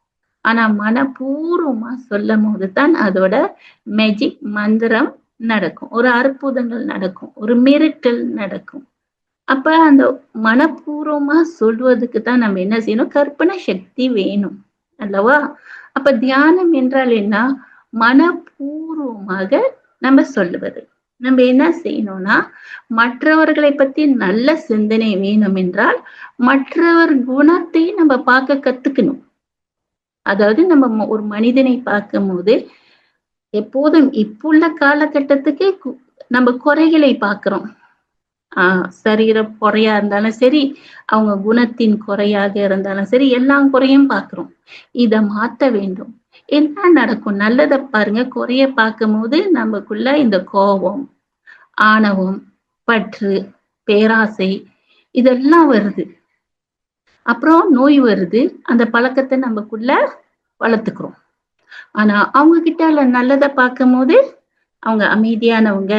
ஆனா மனப்பூர்வமா சொல்லும் போதுதான் அதோட மேஜிக் மந்திரம் நடக்கும், ஒரு அற்புதங்கள் நடக்கும், ஒரு மிரட்டல் நடக்கும். அப்ப அந்த மனப்பூர்வமா சொல்வதுக்கு தான் நம்ம என்ன செய்யணும்? கற்பனை சக்தி வேணும் அல்லவா? அப்ப தியானம் என்றால் என்ன? மனப்பூர்வமாக நம்ம சொல்லுவது. நம்ம என்ன செய்யணும்னா, மற்றவர்களை பத்தி நல்ல சிந்தனை வேணும் என்றால் மற்றவர் குணத்தை நம்ம பார்க்க கத்துக்கணும். அதாவது நம்ம ஒரு மனிதனை பார்க்கும் போது எப்போதும் இப்புள்ள காலகட்டத்துக்கு நம்ம குறைகளை பார்க்கிறோம். சரீர குறையா இருந்தாலும் சரி, அவங்க குணத்தின் குறையாக இருந்தாலும் சரி, எல்லா குறையும் பார்க்கிறோம். இத மாத்த வேண்டும். என்ன நடக்கும்? நல்லத பாருங்க, குறைய பார்க்கும் போது நமக்குள்ள இந்த கோபம், ஆணவம், பற்று, பேராசை இதெல்லாம் வருது. அப்புறம் நோய் வருது. அந்த பழக்கத்தை நமக்குள்ள வளர்த்துக்கிறோம். ஆனா அவங்க கிட்ட நல்லத பார்க்கும் போது அவங்க அமைதியானவங்க.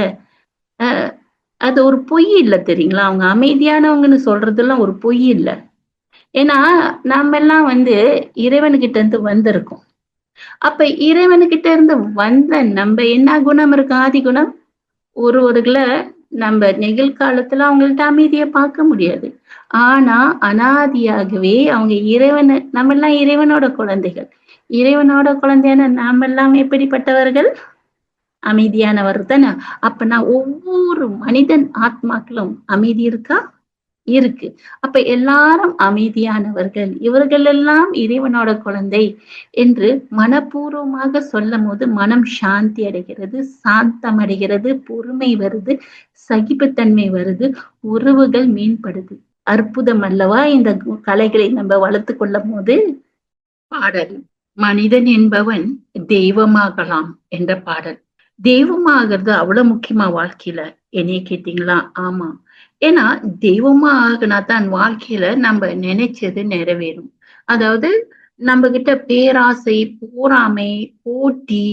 அது ஒரு பொய் இல்லை தெரியுங்களா? அவங்க அமைதியானவங்கன்னு சொல்றதெல்லாம் ஒரு பொய் இல்லை. ஏன்னா நாம எல்லாம் இறைவனுகிட்ட இருந்து வந்திருக்கோம். அப்ப இறைவனுகிட்ட இருந்து வந்த நம்ம என்ன குணம் இருக்கு? ஆதி குணம். ஒருவர்கள நம்ம நிகழ்காலத்துல அவங்கள்ட்ட அமைதிய பார்க்க முடியாது. ஆனா அனாதியாகவே அவங்க நம்ம எல்லாம் இறைவனோட குழந்தைகள். இறைவனோட குழந்தையான நாம எல்லாம் எப்படிப்பட்டவர்கள்? அமைதியானவர் தானே. அப்ப நான் ஒவ்வொரு மனிதன் ஆத்மாக்களும் அமைதி இருக்கா? இருக்கு. அப்ப எல்லாரும் அமைதியானவர்கள். இவர்கள் எல்லாம் இறைவனோட குழந்தை என்று மனப்பூர்வமாக சொல்லும்போது மனம் சாந்தி அடைகிறது, சாந்தம் அடைகிறது, பொறுமை வருது, சகிப்புத்தன்மை வருது, உறவுகள் மேம்படுது. அற்புதம் அல்லவா இந்த கலைகளை நம்ம வளர்த்து கொள்ளும் போது? பாடல் மனிதன் என்பவன் தெய்வமாகலாம் என்ற பாடல். தெய்வமாகிறது அவ்வளவு முக்கியமா வாழ்க்கையில? என்னைய கேட்டீங்களா? ஆமா. ஏன்னா தெய்வமா ஆகுனாதான் வாழ்க்கையில நம்ம நினைச்சது நிறைவேறும். அதாவது நம்ம கிட்ட பேராசை, பொறாமை, போட்டி,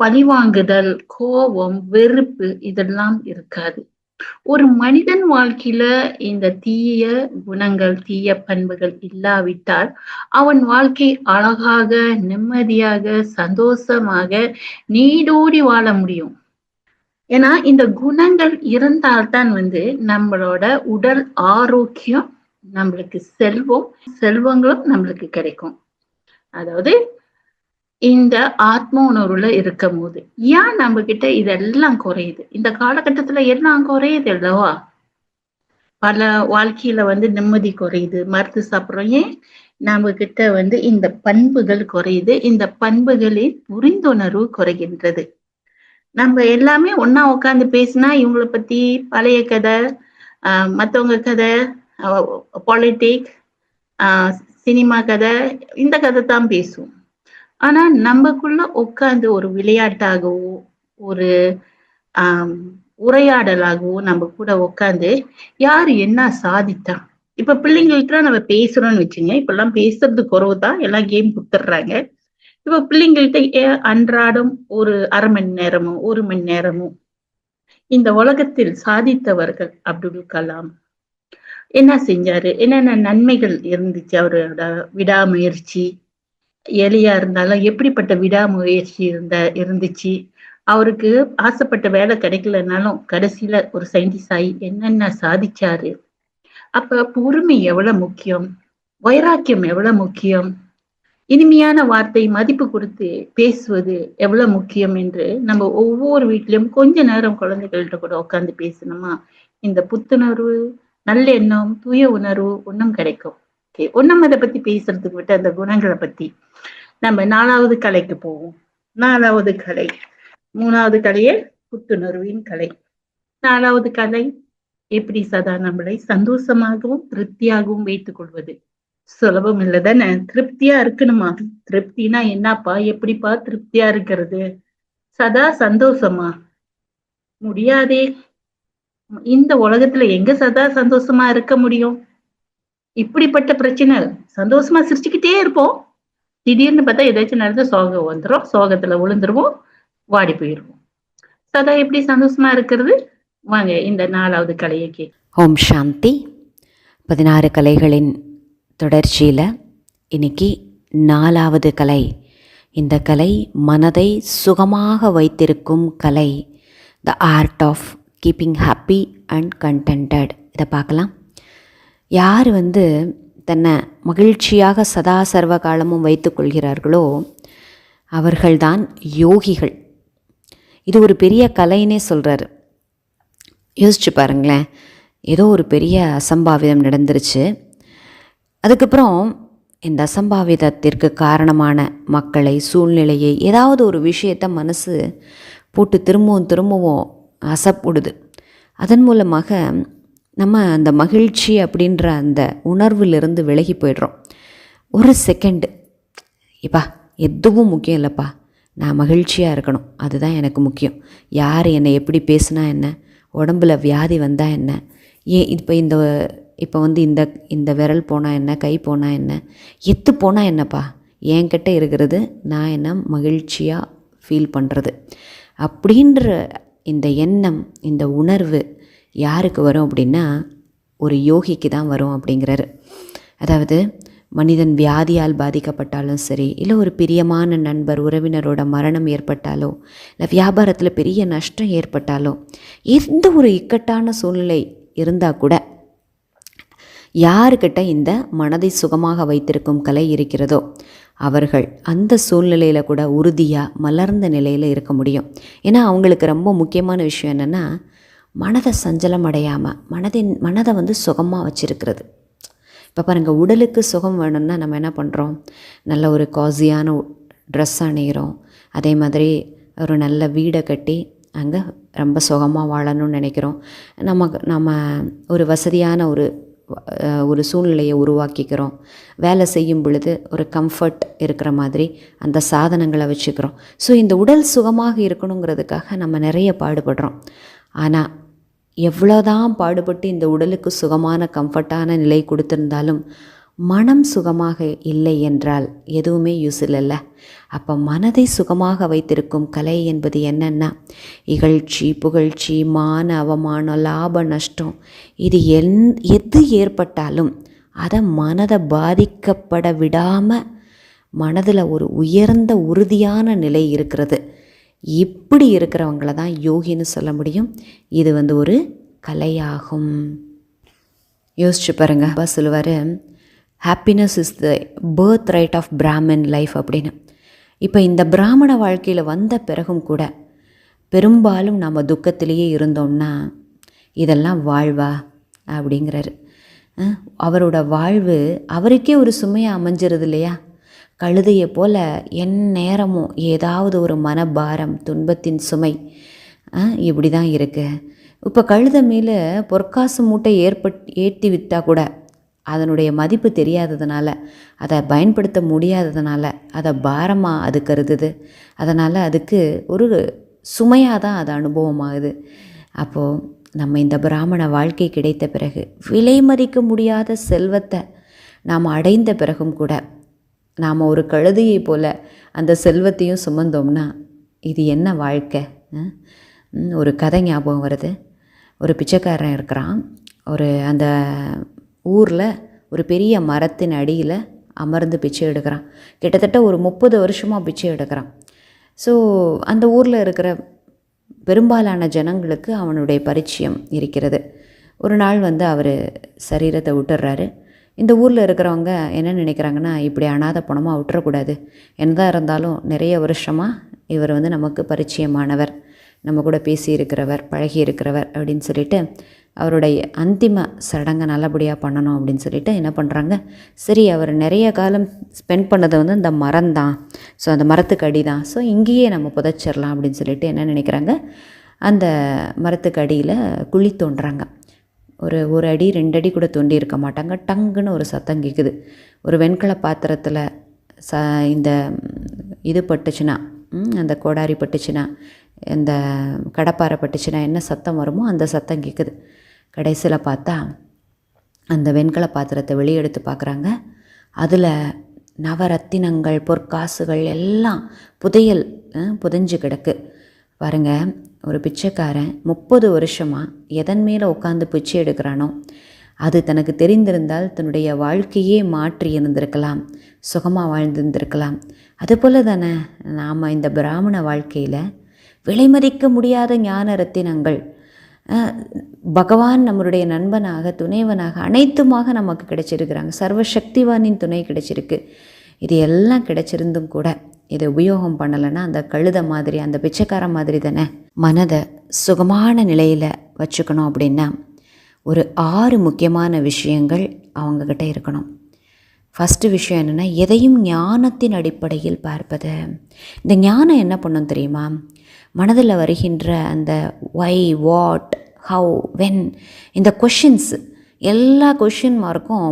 பழிவாங்குதல், கோபம், வெறுப்பு இதெல்லாம் இருக்காது. ஒரு மனிதன் வாழ்க்கையில இந்த தீய குணங்கள், தீய பண்புகள் இல்லாவிட்டால் அவன் வாழ்க்கை அழகாக, நிம்மதியாக, சந்தோஷமாக நீடோடி வாழ முடியும். ஏன்னா இந்த குணங்கள் இருந்தால்தான் நம்மளோட உடல் ஆரோக்கியம், நம்மளுக்கு செல்வங்களும் நம்மளுக்கு கிடைக்கும். அதாவது இந்த ஆத்ம உணர்வுல இருக்கும் போது ஏன் நம்ம கிட்ட இதெல்லாம் குறையுது? இந்த காலகட்டத்துல எல்லாம் குறையுது அல்லவா? பல வாழ்க்கையில நிம்மதி குறையுது, மருந்து சாப்பிடுறோம். ஏன்? நம்ம கிட்ட இந்த பண்புகள் குறையுது. இந்த பண்புகளில் புரிந்துணர்வு குறைகின்றது. நம்ம எல்லாமே ஒண்ணா உட்கார்ந்து பேசினா இவங்கள பத்தி பழைய கதை, மத்தவங்க கதை, பாலிடிக், சினிமா கதை, இந்த கதை தான் பேசுவோம். ஆனா நமக்குள்ள உட்கார்ந்து ஒரு விளையாட்டாகவோ, ஒரு உரையாடலாகவோ நம்ம கூட உட்கார்ந்து யாரு என்ன சாதித்தா? இப்ப பிள்ளைங்கள்ட்ட நம்ம பேசுறோம்னு வச்சுங்க. இப்ப எல்லாம் பேசுறது குறைவுதான், எல்லாம் கேம் குடுத்துடுறாங்க. இப்ப பிள்ளைங்கள்ட்ட அன்றாடம் ஒரு 1/2 மணி நேரமோ, 1 மணி நேரமோ இந்த உலகத்தில் சாதித்தவர்கள் அப்துல் கலாம் என்ன செஞ்சாரு? என்னென்ன நன்மைகள் இருந்துச்சு? அவரோட விடாமுயற்சி, எளியா இருந்தாலும் எப்படிப்பட்ட விடாமுயற்சி இருந்துச்சு? அவருக்கு ஆசைப்பட்ட வேலை கிடைக்கலனாலும் கடைசியில ஒரு சயின்டிஸ்ட் ஆகி என்னென்ன சாதிச்சாரு? அப்ப பொறுமை எவ்வளவு முக்கியம், வைராக்கியம் எவ்வளவு முக்கியம், இனிமையான வார்த்தை மதிப்பு கொடுத்து பேசுவது எவ்வளவு முக்கியம் என்று நம்ம ஒவ்வொரு வீட்லயும் கொஞ்ச நேரம் குழந்தைகள்கிட்ட கூட உட்கார்ந்து பேசணுமா, இந்த புத்துணர்வு, நல்ல எண்ணம், தூய உணர்வு ஒன்னும் கிடைக்கும். ஒன்னும் அதை பத்தி பேசுறதுக்கு விட்டு அந்த குணங்களை பத்தி நம்ம 4வது கலைக்கு போவோம். 4வது கலை, 3வது கலையே புத்துணர்வின் கலை. 4வது கலை எப்படி சதா நம்மளை சந்தோஷமாகவும் திருப்தியாகவும் வைத்துக் கொள்வது. சுலபம் இல்லதானே? திருப்தியா இருக்கணுமா? திருப்தினா என்னப்பா? எப்படிப்பா திருப்தியா இருக்கிறது? சதா சந்தோஷமா? முடியாதே. இந்த உலகத்துல எங்க சதா சந்தோஷமா இருக்க முடியும்? இப்படிப்பட்ட பிரச்சனை. சந்தோஷமா சிரிச்சுக்கிட்டே இருப்போம், திடீர்னு பார்த்தா ஏதாச்சும் நடந்து சோகம் வந்துடும், சோகத்துல விழுந்துருவோம், வாடி போயிருவோம். சதா எப்படி சந்தோஷமா இருக்கிறது? வாங்க இந்த 4வது கலையை கேட்க. ஓம் சாந்தி. 16 கலைகளின் தொடர்ச்சியில் இன்னைக்கு 4வது கலை. இந்த கலை மனதை சுகமாக வைத்திருக்கும் கலை. The art of keeping happy and contented. இதை பார்க்கலாம். யார் தன்னை மகிழ்ச்சியாக சதா சர்வ காலமும் வைத்து கொள்கிறார்களோ அவர்கள்தான் யோகிகள். இது ஒரு பெரிய கலைன்னே சொல்கிறாரு. யோசிச்சு பாருங்களேன், ஏதோ ஒரு பெரிய அசம்பாவிதம் நடந்துருச்சு. அதுக்கப்புறம் இந்த அசம்பாவிதத்திற்கு காரணமான மக்களை, சூழ்நிலையை, ஏதாவது ஒரு விஷயத்தை மனசு போட்டு திரும்பவும் அசைப்படுது. அதன் மூலமாக நம்ம அந்த மகிழ்ச்சி அப்படின்ற அந்த உணர்விலிருந்து விலகி போய்ட்றோம். ஒரு செகண்டு, இப்பா எதுவும் முக்கியம் இல்லைப்பா, நான் மகிழ்ச்சியாக இருக்கணும், அதுதான் எனக்கு முக்கியம். யார் என்னை எப்படி பேசுனா என்ன, உடம்புல வியாதி வந்தால் என்ன, ஏன் இப்போ இந்த விரல் போனால் என்ன, கை போனால் என்ன, எத்து போனால் என்னப்பா, என்கிட்ட இருக்கிறது நான் என்ன மகிழ்ச்சியாக ஃபீல் பண்ணுறது அப்படின்ற இந்த எண்ணம், இந்த உணர்வு யாருக்கு வரும் அப்படின்னா ஒரு யோகிக்கு தான் வரும் அப்படிங்கிறாரு. அதாவது மனிதன் வியாதியால் பாதிக்கப்பட்டாலும் சரி, இல்லை ஒரு பிரியமான நண்பர் உறவினரோட மரணம் ஏற்பட்டாலோ, இல்லை வியாபாரத்தில் பெரிய நஷ்டம் ஏற்பட்டாலோ, எந்த ஒரு இக்கட்டான சூழ்நிலை இருந்தால் கூட யாருக்கிட்ட இந்த மனதை சுகமாக வைத்திருக்கும் கலை இருக்கிறதோ அவர்கள் அந்த சூழ்நிலையில் கூட உறுதியாக மலர்ந்த நிலையில் இருக்க முடியும். ஏன்னா அவங்களுக்கு ரொம்ப முக்கியமான விஷயம் என்னென்னா, மனதை சஞ்சலம் அடையாமல் மனதை வந்து சுகமாக வச்சுருக்கிறது. இப்போ பாருங்கள், உடலுக்கு சுகம் வேணும்னா நம்ம என்ன பண்ணுறோம்? நல்ல ஒரு காஸியான ட்ரெஸ் அணிகிறோம். அதே மாதிரி ஒரு நல்ல வீடை கட்டி அங்கே ரொம்ப சுகமாக வாழணும்னு நினைக்கிறோம். நம்ம ஒரு வசதியான ஒரு சூழ்நிலையை உருவாக்கிக்கிறோம். வேலை செய்யும் பொழுது ஒரு கம்ஃபர்ட் இருக்கிற மாதிரி அந்த சாதனங்களை வச்சுக்கிறோம். ஸோ இந்த உடல் சுகமாக இருக்கணுங்கிறதுக்காக நம்ம நிறைய பாடுபடுறோம். ஆனால் எவ்வளோதான் பாடுபட்டு இந்த உடலுக்கு சுகமான கம்ஃபர்ட்டான நிலை கொடுத்திருந்தாலும் மனம் சுகமாக இல்லை என்றால் எதுவுமே யூஸ் இல்லைல்ல. அப்போ மனதை சுகமாக வைத்திருக்கும் கலை என்பது என்னென்னா, இகழ்ச்சி, புகழ்ச்சி, மான அவமானம், லாப நஷ்டம், இது எது ஏற்பட்டாலும் அதை மனதை பாதிக்கப்பட விடாமல் மனதில் ஒரு உயர்ந்த உறுதியான நிலை இருக்கிறது. இப்படி இருக்கிறவங்கள தான் யோகின்னு சொல்ல முடியும். இது வந்து ஒரு கலையாகும். யோசிச்சு பாருங்க, சொல்லுவார், happiness is the birth right of Brahman life அப்படின்னு. இப்போ இந்த பிராமண வாழ்க்கையில் வந்த பிறகும் கூட பெரும்பாலும் நம்ம துக்கத்திலேயே இருந்தோம்னா இதெல்லாம் வாழ்வா அப்படிங்கிறாரு. அவரோட வாழ்வு அவருக்கே ஒரு சுமையாக அமைஞ்சிருது இல்லையா? கழுதையை போல் என் நேரமும் ஏதாவது ஒரு மனபாரம், துன்பத்தின் சுமை இப்படி தான் இருக்குது. இப்போ கழுதை மேலே பொற்காசு மூட்டை ஏற்றி விட்டால் கூட அதனுடைய மதிப்பு தெரியாததுனால, அதை பயன்படுத்த முடியாததுனால அதை பாரமாக அது கருதுது. அதனால் அதுக்கு ஒரு சுமையாக தான் அது அனுபவமாகுது. அப்போது நம்ம இந்த பிராமண வாழ்க்கை கிடைத்த பிறகு, விலை மதிக்க முடியாத செல்வத்தை நாம் அடைந்த பிறகும் கூட நாம் ஒரு கழுதையை போல் அந்த செல்வத்தையும் சுமந்தோம்னா இது என்ன வாழ்க்கை? ஒரு கதை ஞாபகம் வருது. ஒரு பிச்சைக்காரன் இருக்கிறான். அந்த ஊரில் ஒரு பெரிய மரத்தின் அடியில் அமர்ந்து பிச்சை எடுக்கிறான். கிட்டத்தட்ட ஒரு 30 வருஷமாக பிச்சை எடுக்கிறான். ஸோ அந்த ஊரில் இருக்கிற பெரும்பாலான ஜனங்களுக்கு அவனுடைய பரிச்சயம் இருக்கிறது. ஒரு நாள் அவர் சரீரத்தை விட்டுடுறாரு. இந்த ஊரில் இருக்கிறவங்க என்ன நினைக்கிறாங்கன்னா, இப்படி அனாத பணமாக விட்டுறக்கூடாது, என்னதான் இருந்தாலும் நிறைய வருஷமாக இவர் நமக்கு பரிச்சயமானவர், நம்ம கூட பேசி இருக்கிறவர், பழகி இருக்கிறவர் அப்படின்னு சொல்லிட்டு அவருடைய அந்திம சடங்கை நல்லபடியாக பண்ணணும் அப்படின்னு சொல்லிட்டு என்ன பண்ணுறாங்க, சரி அவர் நிறைய காலம் ஸ்பெண்ட் பண்ணது இந்த மரம் தான், ஸோ அந்த மரத்துக்கு அடி தான், ஸோ இங்கேயே நம்ம புதைச்சிடலாம் அப்படின்னு சொல்லிட்டு என்ன நினைக்கிறாங்க, அந்த மரத்துக்கு அடியில் குழி தோண்டுறாங்க. ஒரு அடி 2 அடி கூட தோண்டி இருக்க மாட்டாங்க. டங்குன்னு ஒரு சத்தம் கேட்குது. ஒரு வெண்கல பாத்திரத்தில் இந்த இது பட்டுச்சுன்னா, அந்த கோடாரி பட்டுச்சுன்னா, இந்த கடப்பாறை பட்டுச்சுன்னா என்ன சத்தம் வருமோ அந்த சத்தம் கேட்குது. கடைசியில் பார்த்தா அந்த வெண்கல பாத்திரத்தை வெளியெடுத்து பார்க்குறாங்க. அதில் நவரத்தினங்கள், பொற்காசுகள் எல்லாம் புதைஞ்சு கிடக்கு. பாருங்கள், ஒரு பிச்சைக்காரன் 30 வருஷமாக எதன் மேலே உட்காந்து பிச்சை எடுக்கிறானோ அது தனக்கு தெரிந்திருந்தால் தன்னுடைய வாழ்க்கையே மாற்றி இருந்திருக்கலாம், சுகமாக வாழ்ந்திருந்திருக்கலாம். அதுபோல் தானே நாம் இந்த பிராமண வாழ்க்கையில் விலைமதிக்க முடியாத ஞான ரத்தினங்கள், பகவான் நம்மளுடைய நண்பனாக, துணைவனாக, அனைத்துமாக நமக்கு கிடைச்சிருக்கிறாங்க. சர்வசக்திவானின் துணை கிடைச்சிருக்கு. இது எல்லாம் கிடைச்சிருந்தும் கூட இதை உபயோகம் பண்ணலைன்னா அந்த கழுதை மாதிரி, அந்த பிச்சைக்கார மாதிரி தானே. மனதை சுகமான நிலையில் வச்சுக்கணும் அப்படின்னா ஒரு 6 முக்கியமான விஷயங்கள் அவங்கக்கிட்ட இருக்கணும். ஃபஸ்ட்டு விஷயம் என்னென்னா, எதையும் ஞானத்தின் அடிப்படையில் பார்ப்பது. இந்த ஞானம் என்ன பண்ணும் தெரியுமா? மனதில் வருகின்ற அந்த ஒய், வாட், ஹவு, வென், இந்த கொஷின்ஸ், எல்லா கொஷின்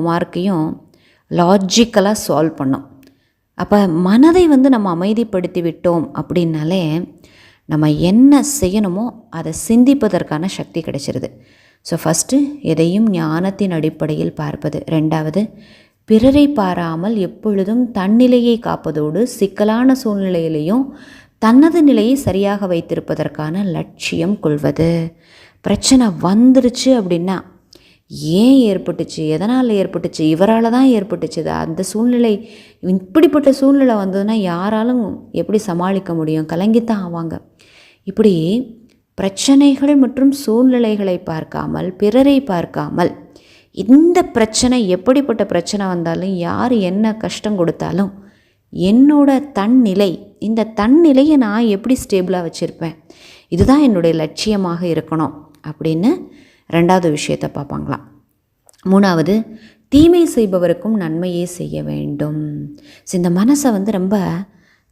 மார்க்கையும் லாஜிக்கலாக சால்வ் பண்ணும். அப்போ மனதை நம்ம அமைதிப்படுத்தி விட்டோம் அப்படின்னாலே நம்ம என்ன செய்யணுமோ அதை சிந்திப்பதற்கான சக்தி கிடைச்சிருது. ஸோ ஃபஸ்ட்டு எதையும் ஞானத்தின் அடிப்படையில் பார்ப்பது. 2வது, பிறரை பாராமல் எப்பொழுதும் தன்னிலையை காப்பதோடு சிக்கலான சூழ்நிலையிலையும் தனது நிலையை சரியாக வைத்திருப்பதற்கான லட்சியம் கொள்வது. பிரச்சனை வந்துருச்சு அப்படின்னா ஏன் ஏற்பட்டுச்சு, எதனால் ஏற்பட்டுச்சு, இவரால் தான் ஏற்பட்டுச்சு. அந்த சூழ்நிலை, இப்படிப்பட்ட சூழ்நிலை வந்ததுன்னா யாராலும் எப்படி சமாளிக்க முடியும்? கலங்கித்தான் ஆவாங்க. இப்படி பிரச்சனைகள் மற்றும் சூழ்நிலைகளை பார்க்காமல், பிறரை பார்க்காமல், இந்த பிரச்சனை எப்படிப்பட்ட பிரச்சனை வந்தாலும், யார் என்ன கஷ்டம் கொடுத்தாலும், என்னோட தன்னிலை, இந்த தன்னிலையை நான் எப்படி ஸ்டேபிளாக வச்சுருப்பேன், இதுதான் என்னுடைய லட்சியமாக இருக்கணும் அப்படின்னு 2வது விஷயத்தை பார்ப்பாங்களாம். 3வது, தீமை செய்பவருக்கும் நன்மையே செய்ய வேண்டும். இந்த மனசை ரொம்ப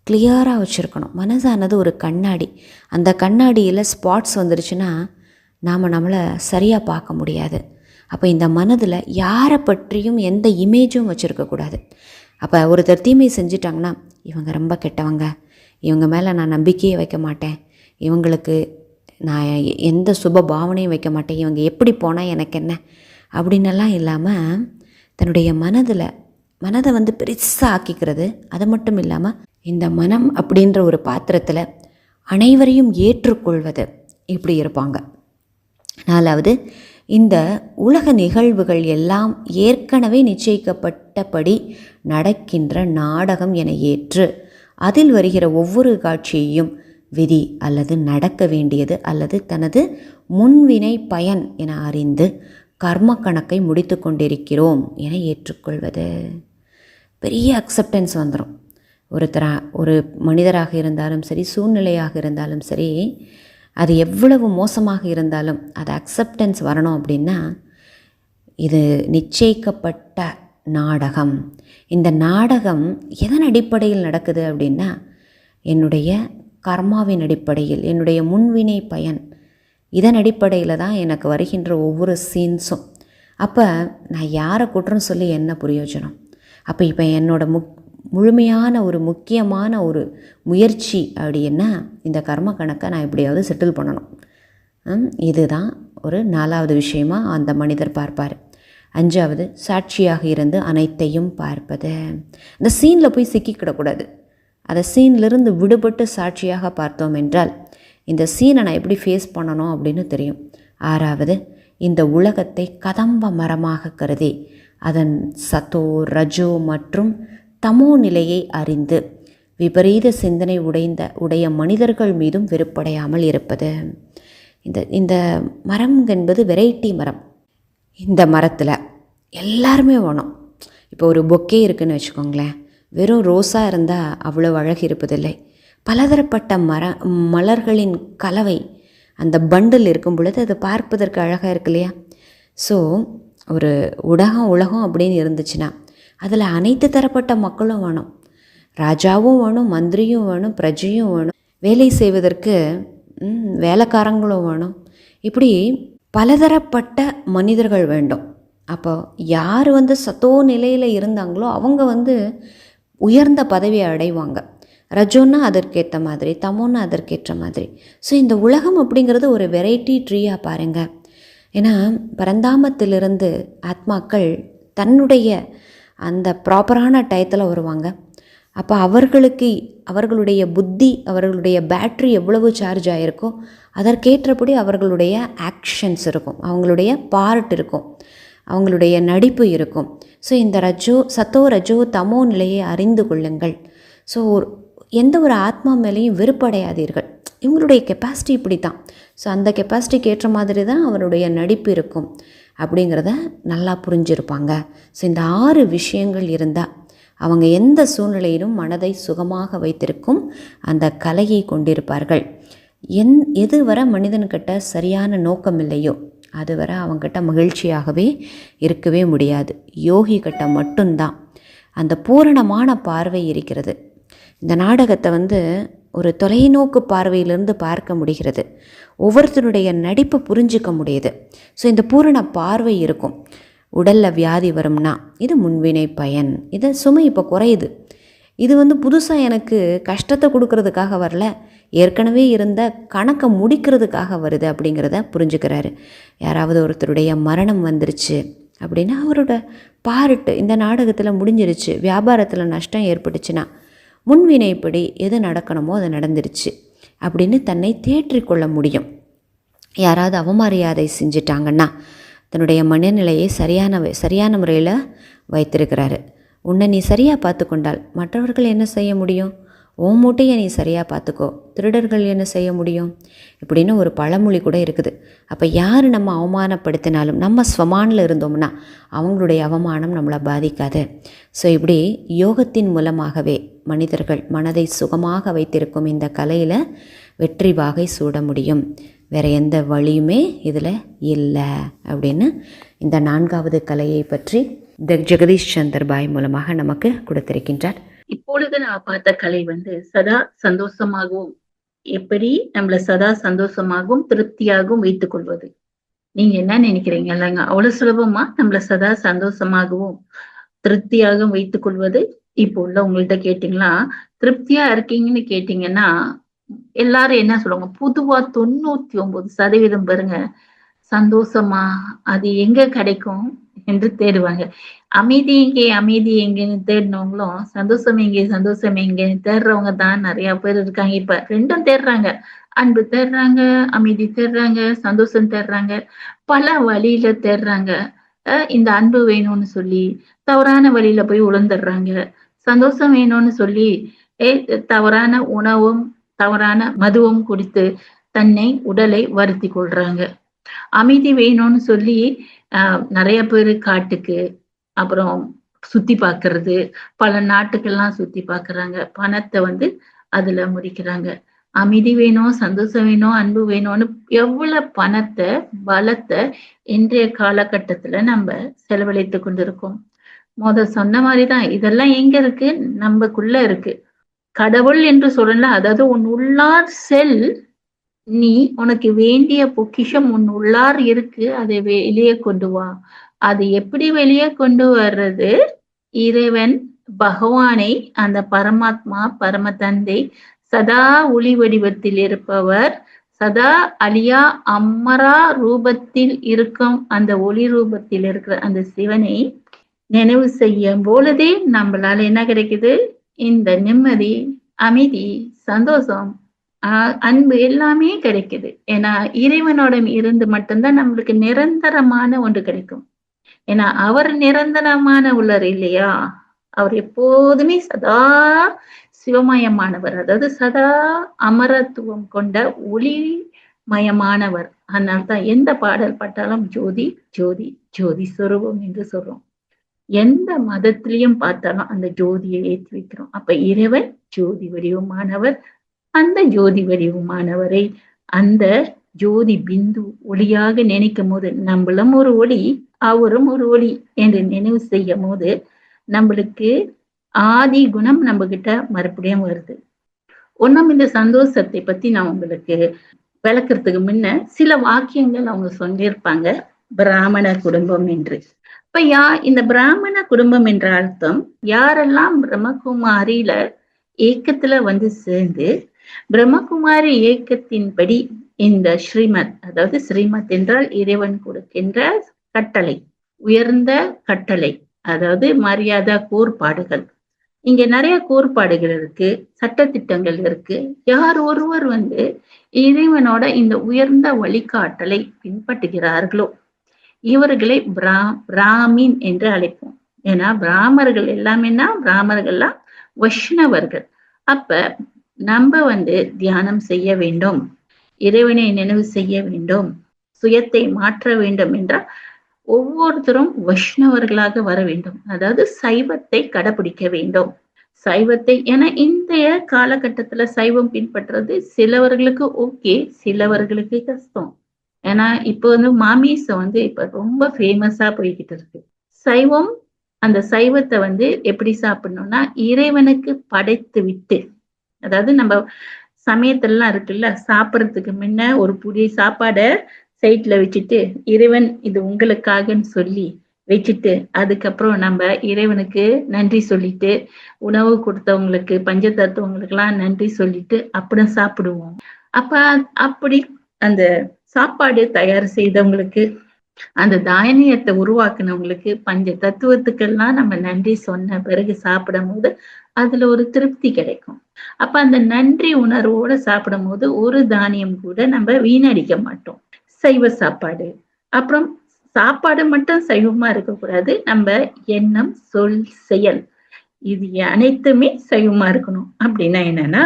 கிளியராக வச்சுருக்கணும். மனசானது ஒரு கண்ணாடி. அந்த கண்ணாடியில் ஸ்பாட்ஸ் வந்துருச்சுன்னா நாம் நம்மளை சரியாக பார்க்க முடியாது. அப்போ இந்த மனதில் யாரை பற்றியும் எந்த இமேஜும் வச்சுருக்கக்கூடாது. அப்போ ஒருத்தர் தீமை செஞ்சிட்டாங்கன்னா, இவங்க ரொம்ப கெட்டவங்க, இவங்க மேலே நான் நம்பிக்கையே வைக்க மாட்டேன், இவங்களுக்கு நான் எந்த சுப பாவனையும் வைக்க மாட்டேன், இவங்க எப்படி போனால் எனக்கு என்ன அப்படின்னெல்லாம் இல்லாமல், தன்னுடைய மனதை பெருசாக ஆக்கிக்கிறது. அது மட்டும் இல்லாமல் இந்த மனம் அப்படின்ற ஒரு பாத்திரத்தில் அனைவரையும் ஏற்றுக்கொள்வது, இப்படி இருப்பாங்க. 4வது, இந்த உலக நிகழ்வுகள் எல்லாம் ஏற்கனவே நிச்சயிக்கப்பட்டபடி நடக்கின்ற நாடகம் என ஏற்று அதில் வருகிற ஒவ்வொரு காட்சியையும் விதி அல்லது நடக்க வேண்டியது அல்லது தனது முன்வினை பயன் என அறிந்து கர்ம கணக்கை முடித்து கொண்டிருக்கிறோம் என ஏற்றுக்கொள்வது. பெரிய அக்செப்டன்ஸ் வந்துடும். ஒரு மனிதராக இருந்தாலும் சரி, சூழ்நிலையாக இருந்தாலும் சரி, அது எவ்வளவு மோசமாக இருந்தாலும் அது அக்செப்டன்ஸ் வரணும் அப்படின்னா, இது நிச்சயிக்கப்பட்ட நாடகம். இந்த நாடகம் எதன் அடிப்படையில் நடக்குது அப்படின்னா, என்னுடைய கர்மாவின் அடிப்படையில், என்னுடைய முன்வினை பயன், இதன் அடிப்படையில் தான் எனக்கு வருகின்ற ஒவ்வொரு சீன்ஸும். அப்போ நான் யாரை குற்றம் சொல்லி என்ன பிரயோஜனம்? அப்போ இப்போ என்னோட முழுமையான ஒரு முக்கியமான ஒரு முயற்சி அப்படின்னா, இந்த கர்ம கணக்கை நான் எப்படியாவது செட்டில் பண்ணணும். இதுதான் ஒரு 4வது விஷயமா அந்த மனிதர் பார்ப்பார். 5வது, சாட்சியாக இருந்து அனைத்தையும் பார்ப்பது. இந்த சீனில் போய் சிக்கிக்கிடக்கூடாது. அதை சீன்லேருந்து விடுபட்டு சாட்சியாக பார்த்தோம் என்றால் இந்த சீனை நான் எப்படி ஃபேஸ் பண்ணணும் அப்படின்னு தெரியும். 6வது, இந்த உலகத்தை கதம்ப மரமாக கருதி அதன் சத்தோ ரஜோ மற்றும் தமோ நிலையை அறிந்து விபரீத சிந்தனை உடைய மனிதர்கள் மீதும் வெறுப்படையாமல் இருப்பது. இந்த மரம் என்பது வெரைட்டி மரம். இந்த மரத்தில் எல்லாருமே வேணும். இப்போ ஒரு பொக்கே இருக்குதுன்னு வச்சுக்கோங்களேன். வெறும் ரோஸாக இருந்தால் அவ்வளோ அழகு இருப்பதில்லை. பலதரப்பட்ட மலர்களின் கலவை அந்த பண்டில் இருக்கும் பொழுது அது பார்ப்பதற்கு அழகாக இருக்கு இல்லையா? ஸோ ஒரு உலகம் அப்படின்னு இருந்துச்சுன்னா அதில் அனைத்து தரப்பட்ட மக்களும் வேணும். ராஜாவும் வேணும், மந்திரியும் வேணும், பிரஜையும் வேணும், வேலை செய்வதற்கு வேலைக்காரங்களும் வேணும். இப்படி பலதரப்பட்ட மனிதர்கள் வேண்டும். அப்போ யார் சத்தோ நிலையில் இருந்தாங்களோ அவங்க உயர்ந்த பதவியை அடைவாங்க. ரஜோன்னா அதற்கேற்ற மாதிரி, தமோன்னா அதற்கேற்ற மாதிரி. ஸோ இந்த உலகம் அப்படிங்கிறது ஒரு வெரைட்டி ட்ரீயாக பாருங்கள். ஏன்னா பரந்தாமத்திலிருந்து ஆத்மாக்கள் தன்னுடைய அந்த ப்ராப்பரான டயத்தில் வருவாங்க. அப்போ அவர்களுடைய புத்தி, அவர்களுடைய பேட்ரி எவ்வளவு சார்ஜ் ஆகிருக்கோ அதற்கேற்றபடி அவர்களுடைய ஆக்ஷன்ஸ் இருக்கும், அவங்களுடைய பார்ட் இருக்கும், அவங்களுடைய நடிப்பு இருக்கும். ஸோ இந்த சத்தோ ரஜோ தமோ நிலையை அறிந்து கொள்ளுங்கள். ஸோ எந்த ஒரு ஆத்மா மேலேயும் வெறுப்படையாதீர்கள். இவங்களுடைய கெப்பாசிட்டி இப்படி தான். ஸோ அந்த கெப்பாசிட்டிக்கு ஏற்ற மாதிரி தான் அவருடைய நடிப்பு இருக்கும் அப்படிங்கிறத நல்லா புரிஞ்சிருப்பாங்க. ஸோ இந்த 6 விஷயங்கள் இருந்தால் அவங்க எந்த சூழ்நிலையிலும் மனதை சுகமாக வைத்திருக்கும் அந்த கலையை கொண்டிருப்பார்கள். எதுவரை மனிதன்கிட்ட சரியான நோக்கம் இல்லையோ அதுவரை அவங்ககிட்ட மகிழ்ச்சியாகவே இருக்கவே முடியாது. யோகி கிட்ட மட்டும்தான் அந்த பூரணமான பார்வை இருக்கிறது. இந்த நாடகத்தை ஒரு தொலைநோக்கு பார்வையிலிருந்து பார்க்க முடிகிறது. ஒவ்வொருத்தருடைய நடிப்பு புரிஞ்சிக்க முடியுது. ஸோ இந்த பூரண பார்வை இருக்கும். உடலில் வியாதி வரும்னா இது முன்வினை பயன், இது சுமை இப்போ குறையுது, இது புதுசாக எனக்கு கஷ்டத்தை கொடுக்கறதுக்காக வரல, ஏற்கனவே இருந்த கணக்கை முடிக்கிறதுக்காக வருது அப்படிங்கிறத புரிஞ்சுக்கிறாரு. யாராவது ஒருத்தருடைய மரணம் வந்துருச்சு அப்படின்னா அவரோட பார்ட்டு இந்த நாடகத்தில் முடிஞ்சிருச்சு. வியாபாரத்தில் நஷ்டம் ஏற்பட்டுச்சுன்னா முன்வினைப்படி எது நடக்கணுமோ அது நடந்துருச்சு அப்படின்னு தன்னை தேற்றிக்கொள்ள முடியும். யாராவது அவமரியாதை செஞ்சிட்டாங்கன்னா தன்னுடைய மனநிலையை சரியான முறையில் வைத்திருக்கிறாரு. உன்னை நீ சரியாக பார்த்து கொண்டால் மற்றவர்கள் என்ன செய்ய முடியும்? உன் மூட்டையை நீ சரியாக பார்த்துக்கோ, திருடர்கள் என்ன செய்ய முடியும்? இப்படின்னு ஒரு பழமொழி கூட இருக்குது. அப்போ யார் நம்ம அவமானப்படுத்தினாலும் நம்ம ஸ்வமானில் இருந்தோம்னா அவங்களுடைய அவமானம் நம்மளை பாதிக்காது. ஸோ இப்படி யோகத்தின் மூலமாகவே மனிதர்கள் மனதை சுகமாக வைத்திருக்கும் இந்த கலையில் வெற்றி வாகை சூட முடியும். வேறு எந்த வழியுமே இதில் இல்லை அப்படின்னு இந்த 4வது கலையை பற்றி ஜெகதீஷ் சந்தர் பாய் மூலமாக நமக்கு கொடுத்திருக்கின்றார். இப்பொழுது நான் பார்த்த கலை சதா சந்தோஷமாகவும், எப்படி நம்மள சதா சந்தோஷமாகவும் திருப்தியாகவும் வைத்துக் கொள்வது. நீங்க என்ன நினைக்கிறீங்க? இல்லைங்க, அவ்வளவு சுலபமா நம்மள சதா சந்தோஷமாகவும் திருப்தியாகவும் வைத்துக் கொள்வது? இப்போ உள்ள உங்கள்கிட்ட கேட்டீங்களா, திருப்தியா இருக்கீங்கன்னு கேட்டீங்கன்னா எல்லாரும் என்ன சொல்லுவாங்க? பொதுவா 99% பாருங்க, சந்தோஷமா அது எங்க கிடைக்கும் என்று தேடுவாங்க. அமைதி எங்கேன்னு தேடினவங்களும் சந்தோஷம் எங்கேன்னு தேடுறவங்க தான் நிறைய பேர் இருக்காங்க. இப்ப 2ம் தேடுறாங்க. அன்பு தேடுறாங்க, அமைதி தேடுறாங்க, சந்தோஷம் தேடுறாங்க, பல வழியில தேடுறாங்க. இந்த அன்பு வேணும்னு சொல்லி தவறான வழியில போய் உழந்துடுறாங்க. சந்தோஷம் வேணும்னு சொல்லி தவறான உணவும் தவறான மதுவும் குடித்து உடலை வருத்தி கொள்றாங்க. அமைதி வேணும்னு சொல்லி நிறைய பேரு காட்டுக்கு அப்புறம் சுத்தி பாக்குறது, பல நாட்டுக்கெல்லாம் சுத்தி பாக்குறாங்க. பணத்தை அதுல முடிக்கிறாங்க. அமைதி வேணும், சந்தோஷம் வேணும், அன்பு வேணும்னு எவ்வளவு பணத்தை, பலத்தை இன்றைய காலகட்டத்துல நம்ம செலவழித்து கொண்டிருக்கோம். சொன்ன மாதிரிதான் இதெல்லாம் எங்க இருக்கு? நமக்குள்ள இருக்கு. கடவுள் என்று சொல்லல, அதாவது உன் உள்ளார் செல், நீ உனக்கு வேண்டிய பொக்கிஷம் உன் உள்ளார் இருக்கு, அதை வெளியே கொண்டு வா. அது எப்படி வெளியே கொண்டு வர்றது? இறைவன் பகவானை, அந்த பரமாத்மா, பரம தந்தை, சதா ஒளி வடிவத்தில் இருப்பவர், சதா அழியா அம்மரா ரூபத்தில் இருக்கும் அந்த ஒளி ரூபத்தில் இருக்கிற அந்த சிவனை நினைவு செய்யும் பொழுதே நம்மளால என்ன கிடைக்குது? இந்த நிம்மதி, அமைதி, சந்தோஷம், அன்பு எல்லாமே கிடைக்குது. ஏன்னா இறைவனோட இருந்து மட்டும்தான் நம்மளுக்கு நிரந்தரமான ஒன்று கிடைக்கும். ஏன்னா அவர் நிரந்தரமான உள்ளர் இல்லையா? அவர் எப்போதுமே சதா சிவமயமானவர், அதாவது சதா அமரத்துவம் கொண்ட ஒளிமயமானவர். அதனால்தான் எந்த பாடல் பட்டாலும் ஜோதி ஜோதி ஜோதி சொரூபம் என்று சொல்றோம். எந்த மதத்திலையும் பார்த்தாலும் அந்த ஜோதியை ஏற்றி வைக்கிறோம். அப்ப இறைவன் ஜோதி வடிவமானவர். அந்த ஜோதி வடிவமானவரை அந்த ஜோதி பிந்து ஒளியாக நினைக்கும் போது நம்மளும் ஒரு ஒளி, அவரும் ஒரு ஒளி என்று நினைவு செய்யும் போது நம்மளுக்கு ஆதி குணம் நம்ம கிட்ட மறுபடியும் வருது. ஒன்னும் இந்த சந்தோஷத்தை பத்தி நான் உங்களுக்கு விளக்குறதுக்கு முன்ன சில வாக்கியங்கள் அவங்க சொல்லியிருப்பாங்க. பிராமண குடும்பம் என்று. இப்ப இந்த பிராமண குடும்பம் என்ற அர்த்தம், யாரெல்லாம் பிரம்மகுமாரியில ஏக்கத்துல சேர்ந்து பிரம்மகுமாரி ஏக்கத்தின்படி இந்த ஸ்ரீமத், அதாவது ஸ்ரீமத் என்றால் இறைவன் கொடுக்கின்ற கட்டளை, உயர்ந்த கட்டளை, அதாவது மரியாதை கோட்பாடுகள். இங்க நிறைய கோட்பாடுகள் இருக்கு, சட்டத்திட்டங்கள் இருக்கு. யார் ஒருவர் இறைவனோட இந்த உயர்ந்த வழிகாட்டலை பின்பற்றுகிறார்களோ இவர்களை பிராமின் என்று அழைப்போம். ஏன்னா பிராமர்கள் பிராமர்கள்லாம் வைஷ்ணவர்கள். அப்ப நம்ம தியானம் செய்ய வேண்டும், இறைவனை நினைவு செய்ய வேண்டும், சுயத்தை மாற்ற வேண்டும் என்றால் ஒவ்வொருத்தரும் வைஷ்ணவர்களாக வர வேண்டும். அதாவது சைவத்தை கடைபிடிக்க வேண்டும். சைவத்தை, ஏன்னா இன்றைய காலகட்டத்துல சைவம் பின்பற்றுறது சிலவர்களுக்கு ஓகே, சிலவர்களுக்கு கஷ்டம். ஏன்னா இப்போ மாமிசம் இப்ப ரொம்ப ஃபேமஸா போய்கிட்டு இருக்கு. சைவம், அந்த சைவத்தை எப்படி சாப்பிடணும்னா இறைவனுக்கு படைத்து விட்டு, அதாவது நம்ம சமயத்திலாம் இருக்குல்ல, சாப்பிட்றதுக்கு முன்ன ஒரு புடி சாப்பாடை சைட்ல வச்சுட்டு இறைவன் இது உங்களுக்காகன்னு சொல்லி வச்சுட்டு அதுக்கப்புறம் நம்ம இறைவனுக்கு நன்றி சொல்லிட்டு, உணவு கொடுத்தவங்களுக்கு, பஞ்சதத்துவங்களுக்கு எல்லாம் நன்றி சொல்லிட்டு அப்புறம் சாப்பிடுவோம். அப்ப அப்படி அந்த சாப்பாடு தயார் செய்தவங்களுக்கு, அந்த தானியத்தை உருவாக்குனவங்களுக்கு, பஞ்ச தத்துவத்துக்கெல்லாம் நம்ம நன்றி சொன்ன பிறகு சாப்பிடும் போது அதுல ஒரு திருப்தி கிடைக்கும். அப்ப அந்த நன்றி உணர்வோட சாப்பிடும் போது ஒரு தானியம் கூட நம்ம வீணடிக்க மாட்டோம். சைவ சாப்பாடு. அப்புறம் சாப்பாடு மட்டும் சைவமா இருக்கக்கூடாது. நம்ம எண்ணம், சொல், செயல் இது அனைத்துமே சைவமா இருக்கணும். அப்படின்னா என்னன்னா,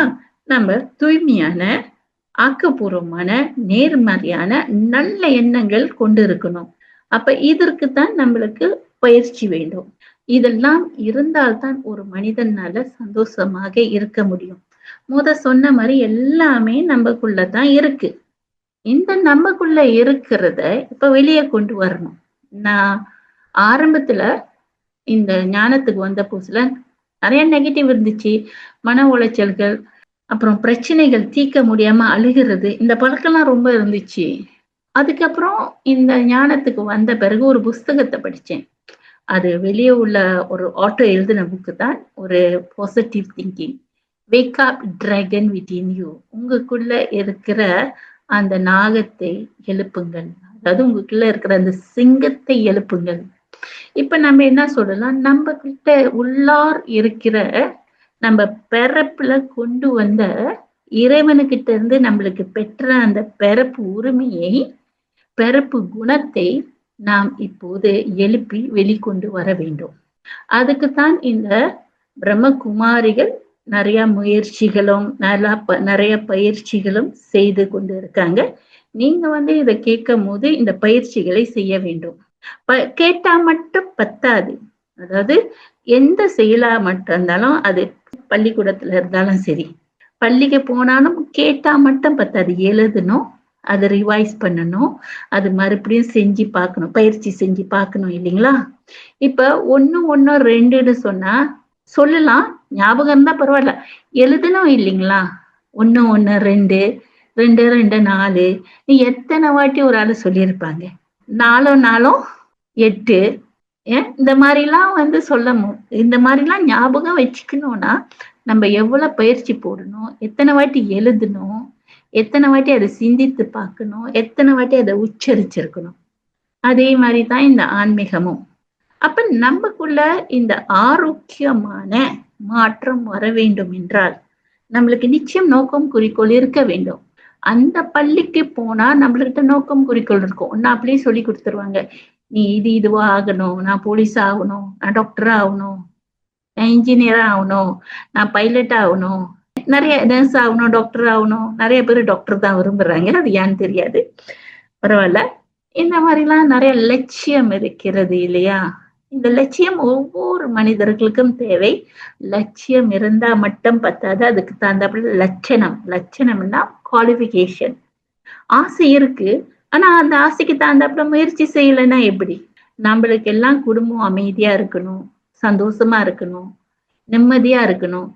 நம்ம தூய்மையான, ஆக்கப்பூர்வமான, நேர்மறையான, நல்ல எண்ணங்கள் கொண்டு இருக்கணும். அப்ப இதற்குத்தான் நம்மளுக்கு பயிற்சி வேண்டும். இதெல்லாம் இருந்தால்தான் ஒரு மனிதனால சந்தோஷமாக இருக்க முடியும். சொன்ன மாரி எல்லாமே நமக்குள்ளதான் இருக்கு. இந்த நமக்குள்ள இருக்கிறத இப்ப வெளியே கொண்டு வரணும். நான் ஆரம்பத்துல இந்த ஞானத்துக்கு வந்த புதுசுல நிறைய நெகட்டிவ் இருந்துச்சு. மன உளைச்சல்கள், அப்புறம் பிரச்சனைகள் தீர்க்க முடியாம அழுகிறது, இந்த பழக்கம்லாம் ரொம்ப இருந்துச்சு. அதுக்கப்புறம் இந்த ஞானத்துக்கு வந்த பிறகு ஒரு புஸ்தகத்தை படிச்சேன். அது வெளியே உள்ள ஒரு ஆட்டோ எழுதின புக்கு தான் ஒரு positive thinking. Wake up dragon within you. உங்களுக்குள்ள இருக்கிற அந்த நாகத்தை எழுப்புங்கள். அதாவது உங்களுக்குள்ள இருக்கிற அந்த சிங்கத்தை எழுப்புங்கள். இப்ப நம்ம என்ன சொல்லலாம், நம்ம கிட்ட உள்ளார் இருக்கிற நம்ம பிறப்புல கொண்டு வந்த இறைவனுக்கிட்ட இருந்து நம்மளுக்கு பெற்ற அந்த பிறப்பு உரிமையை, பிறப்பு குணத்தை நாம் இப்போது எழுப்பி வெளிக்கொண்டு வர வேண்டும். அதுக்குத்தான் இந்த பிரம்மகுமாரிகள் நிறைய முயற்சிகளும் நிறைய பயிற்சிகளும் செய்து கொண்டு இருக்காங்க. நீங்க இதை கேட்கும் போது இந்த பயிற்சிகளை செய்ய வேண்டும். கேட்டா மட்டும் பத்தாது. அதாவது எந்த செயலா மட்டும் இருந்தாலும், அது பள்ளிக்கூடத்துல இருந்தாலும் சரி, பள்ளிக்கு போனாலும் கேட்டா மட்டும் பத்தாது. எழுதணும், அதை ரிவைஸ் பண்ணணும், அது மறுபடியும் செஞ்சு பார்க்கணும், பயிற்சி செஞ்சு பார்க்கணும் இல்லைங்களா? இப்ப 1 1 2ன்னு சொன்னா சொல்லலாம், ஞாபகம் இருந்தா பரவாயில்ல, எழுதணும் இல்லைங்களா? 1 1 2 2 2 4 நீ எத்தனை வாட்டி ஒரு ஆளு சொல்லியிருப்பாங்க. 4 4 8 இந்த மாதிரிலாம் சொல்லணும். இந்த மாதிரிலாம் ஞாபகம் வச்சுக்கணும்னா நம்ம எவ்வளவு பயிற்சி போடணும், எத்தனை வாட்டி எழுதணும், எத்தனை வாட்டி அதை சிந்தித்து பார்க்கணும், எத்தனை வாட்டி அதை உச்சரிச்சிருக்கணும். அதே மாதிரிதான் இந்த ஆன்மீகமும். அப்ப நமக்குள்ள இந்த ஆரோக்கியமான மாற்றம் வர வேண்டும் என்றால் நம்மளுக்கு நிச்சயம் நோக்கம் குறிக்கோள் இருக்க வேண்டும். அந்த பள்ளிக்கு போனா நம்மளுக்கிட்ட நோக்கம் குறிக்கோள் இருக்கும். ஒன்னு அப்படியே சொல்லி கொடுத்துருவாங்க, நீ இதுவா ஆகணும், நான் போலீஸ் ஆகணும், நான் டாக்டரா ஆகணும், நான் இன்ஜினியரா ஆகணும், நான் பைலட் ஆகணும், நிறைய நர்ஸ் ஆகணும், டாக்டர் ஆகணும். நிறைய பேர் டாக்டர் தான் விரும்புறாங்க, அது ஏன்னு தெரியாது, பரவாயில்ல. இந்த மாதிரிலாம் நிறைய லட்சியம் இருக்கிறது இல்லையா? இந்த லட்சியம் ஒவ்வொரு மனிதர்களுக்கும் தேவை. லட்சியம் இருந்தா மட்டும் பத்தாது, அதுக்கு தகுந்தாப்புல லட்சணம்னா குவாலிஃபிகேஷன். ஆசை இருக்கு, ஆனா அந்த ஆசைக்கு தகுந்தாப்புல முயற்சி செய்யலைன்னா எப்படி? நம்மளுக்கு எல்லாம் குடும்பம் அமைதியா இருக்கணும், சந்தோஷமா இருக்கணும், நிம்மதியா இருக்கணும்.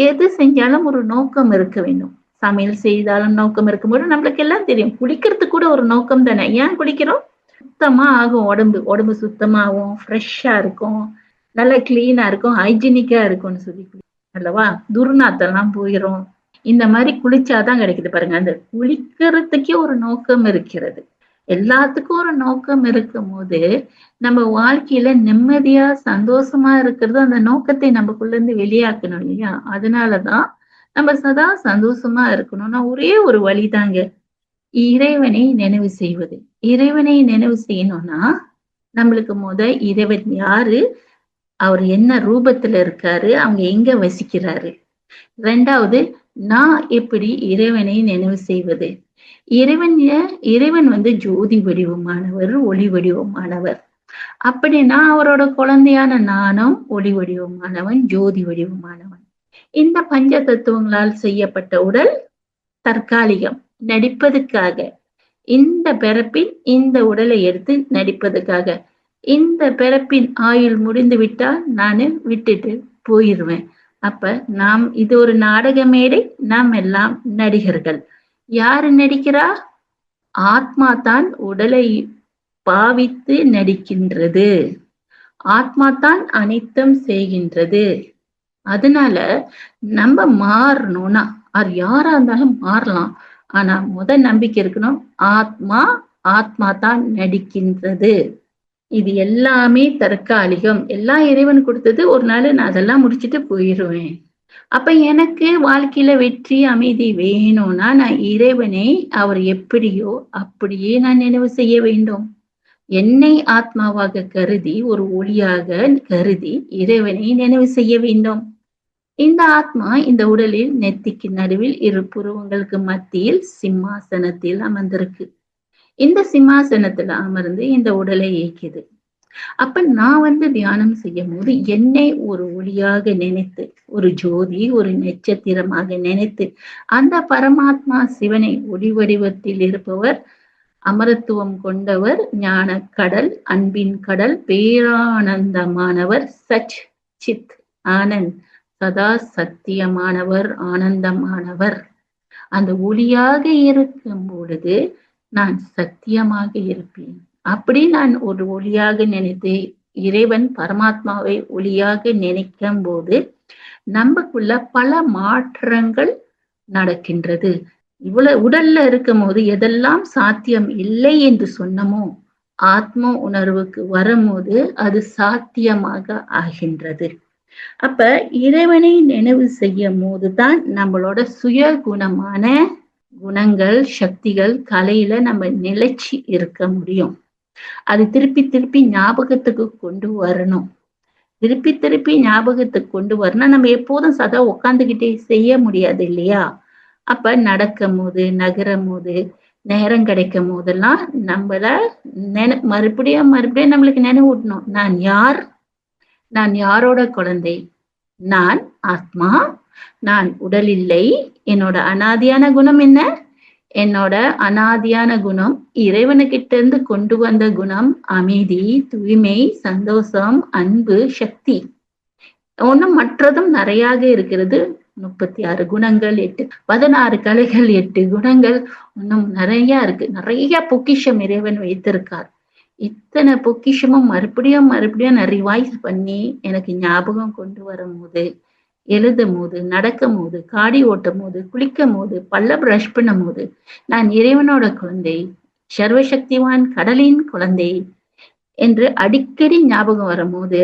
எது செஞ்சாலும் ஒரு நோக்கம் இருக்க வேண்டும். சமையல் செய்தாலும் நோக்கம் இருக்கும்போது நம்மளுக்கு எல்லாம் தெரியும். குளிக்கிறதுக்கு கூட ஒரு நோக்கம் தானே. ஏன் குளிக்கிறோம்? சுத்தமா ஆகும், உடம்பு சுத்தமாகும், ஃப்ரெஷ்ஷா இருக்கும், நல்லா கிளீனா இருக்கும், ஹைஜீனிக்கா இருக்கும்னு சொல்லி அல்லவா? துர்நாத்தெல்லாம் போயிடும். இந்த மாதிரி குளிச்சாதான் கிடைக்குது பாருங்க. அந்த குளிக்கிறதுக்கே ஒரு நோக்கம் இருக்கிறது. எல்லாத்துக்கும் ஒரு நோக்கம் இருக்கும் போது நம்ம வாழ்க்கையில நிம்மதியா சந்தோஷமா இருக்கிறது, அந்த நோக்கத்தை நமக்குள்ள இருந்து வெளியாக்கணும் இல்லையா? அதனாலதான் நம்ம சதா சந்தோஷமா இருக்கணும்னா ஒரே ஒரு வழிதாங்க, இறைவனை நினைவு செய்வது. இறைவனை நினைவு செய்யணும்னா நம்மளுக்கு இறைவன் யாரு, அவர் என்ன ரூபத்துல இருக்காரு, அவங்க எங்க வசிக்கிறாரு. 2வது, நான் எப்படி இறைவனை நினைவு செய்வது? இறைவன் ஜோதி வடிவமானவர், ஒளி வடிவமானவர். அப்படின்னா அவரோட குழந்தையான நானும் ஒளி வடிவமானவன், ஜோதி வடிவமானவன். இந்த பஞ்ச தத்துவங்களால் செய்யப்பட்ட உடல் தற்காலிகம், நடிப்பதற்காக. இந்த பிறப்பில் இந்த உடலை எடுத்து நடிப்பதற்காக. இந்த பிறப்பின் ஆயுள் முடிந்து விட்டால் நானு விட்டுட்டு போயிடுவேன். அப்ப இது ஒரு நாடக மேடை, நாம் எல்லாம் நடிகர்கள். யாரு நடிக்கிறா? ஆத்மா தான் உடலை பாவித்து நடிக்கின்றது. ஆத்மா தான் அனைத்தும் செய்கின்றது. அதனால நம்ம மாறணும்னா, அது யாரா இருந்தாலும் மாறலாம். ஆனா நம்பிக்கை இருக்கணும், ஆத்மா தான் நடிக்கின்றது. இது எல்லாமே தற்காலிகம், எல்லாம் இறைவன் கொடுத்தது. ஒரு நாள் நான் அதெல்லாம் முடிச்சுட்டு போயிடுவேன். அப்ப எனக்கு வாழ்க்கையில வெற்றி, அமைதி வேணும்னா நான் இறைவனை அவர் எப்படியோ அப்படியே நான் நினைவு செய்ய வேண்டும். என்னை ஆத்மாவாக கருதி ஒரு ஒளியாக கருதி இறைவனை நினைவு செய்ய வேண்டும். இந்த ஆத்மா இந்த உடலில் நெத்திக்கு நடுவில் இரு புருவங்களுக்கு மத்தியில் சிம்மாசனத்தில் அமர்ந்திருக்கு. இந்த சிம்மாசனத்துல அமர்ந்து இந்த உடலை இயக்கியது. அப்ப நான் தியானம் செய்யும் போது என்னை ஒரு ஒளியாக நினைத்து, ஒரு ஜோதி, ஒரு நட்சத்திரமாக நினைத்து, அந்த பரமாத்மா சிவனை ஒளி வடிவத்தில் இருப்பவர், அமரத்துவம் கொண்டவர், ஞான கடல், அன்பின் கடல், பேரானந்தமானவர், சச் சித் ஆனந்த், சதா சத்தியமானவர், ஆனந்தமானவர். அந்த ஒளியாக இருக்கும் பொழுது நான் சத்தியமாக இருப்பேன். அப்படி நான் ஒரு ஒளியாக நினைத்து இறைவன் பரமாத்மாவை ஒளியாக நினைக்கும் போது நமக்குள்ள பல மாற்றங்கள் நடக்கின்றது. இவ்வளவு உடல்ல இருக்கும் போது எதெல்லாம் சாத்தியம் இல்லை என்று சொன்னமோ ஆத்ம உணர்வுக்கு வரும்போது அது சாத்தியமாக ஆகின்றது. அப்ப இறைவனை நினைவு செய்யும் போதுதான் நம்மளோட சுய குணமான குணங்கள், சக்திகள், கலையில நம்ம நிலைச்சி இருக்க முடியும். அது திருப்பி திருப்பி ஞாபகத்துக்கு கொண்டு வரணும். திருப்பி திருப்பி ஞாபகத்துக்கு கொண்டு வரணும். நம்ம எப்போதும் சதா உட்காந்துக்கிட்டே செய்ய முடியாது இல்லையா? அப்ப நடக்கும் போது, நகரும் போது, நேரம் கிடைக்கும் போதெல்லாம் நம்மள மறுபடியும் மறுபடியும் நம்மளுக்கு நினைவூட்டணும். நான் யார்? நான் யாரோட குழந்தை? நான் ஆத்மா. நான் உடல் இல்லை. என்னோட அனாதியான குணம் என்ன? என்னோட அனாதியான குணம் இறைவனுக்கிட்ட இருந்து கொண்டு வந்த குணம் அமைதி, தூய்மை, சந்தோஷம், அன்பு, சக்தி. ஒன்னும் மற்றதும் நிறையாக இருக்கிறது. 36 குணங்கள், 16 கலைகள், 8 குணங்கள், இன்னும் நிறைய இருக்கு. நிறைய பொக்கிஷம் இறைவன் வைத்திருக்கார். இத்தனை பொக்கிஷமும் மறுபடியும் மறுபடியும் நான் ரிவைஸ் பண்ணி எனக்கு ஞாபகம் கொண்டு வரும் போது, எழுதும் போது, நடக்கும் போது, காடி ஓட்டும் போது, குளிக்கும் போது, பல்ல பிரஷ் பண்ணும் போது, நான் இறைவனோட குழந்தை, சர்வசக்திவான் கடலின் குழந்தை என்று அடிக்கடி ஞாபகம் வரும்போது,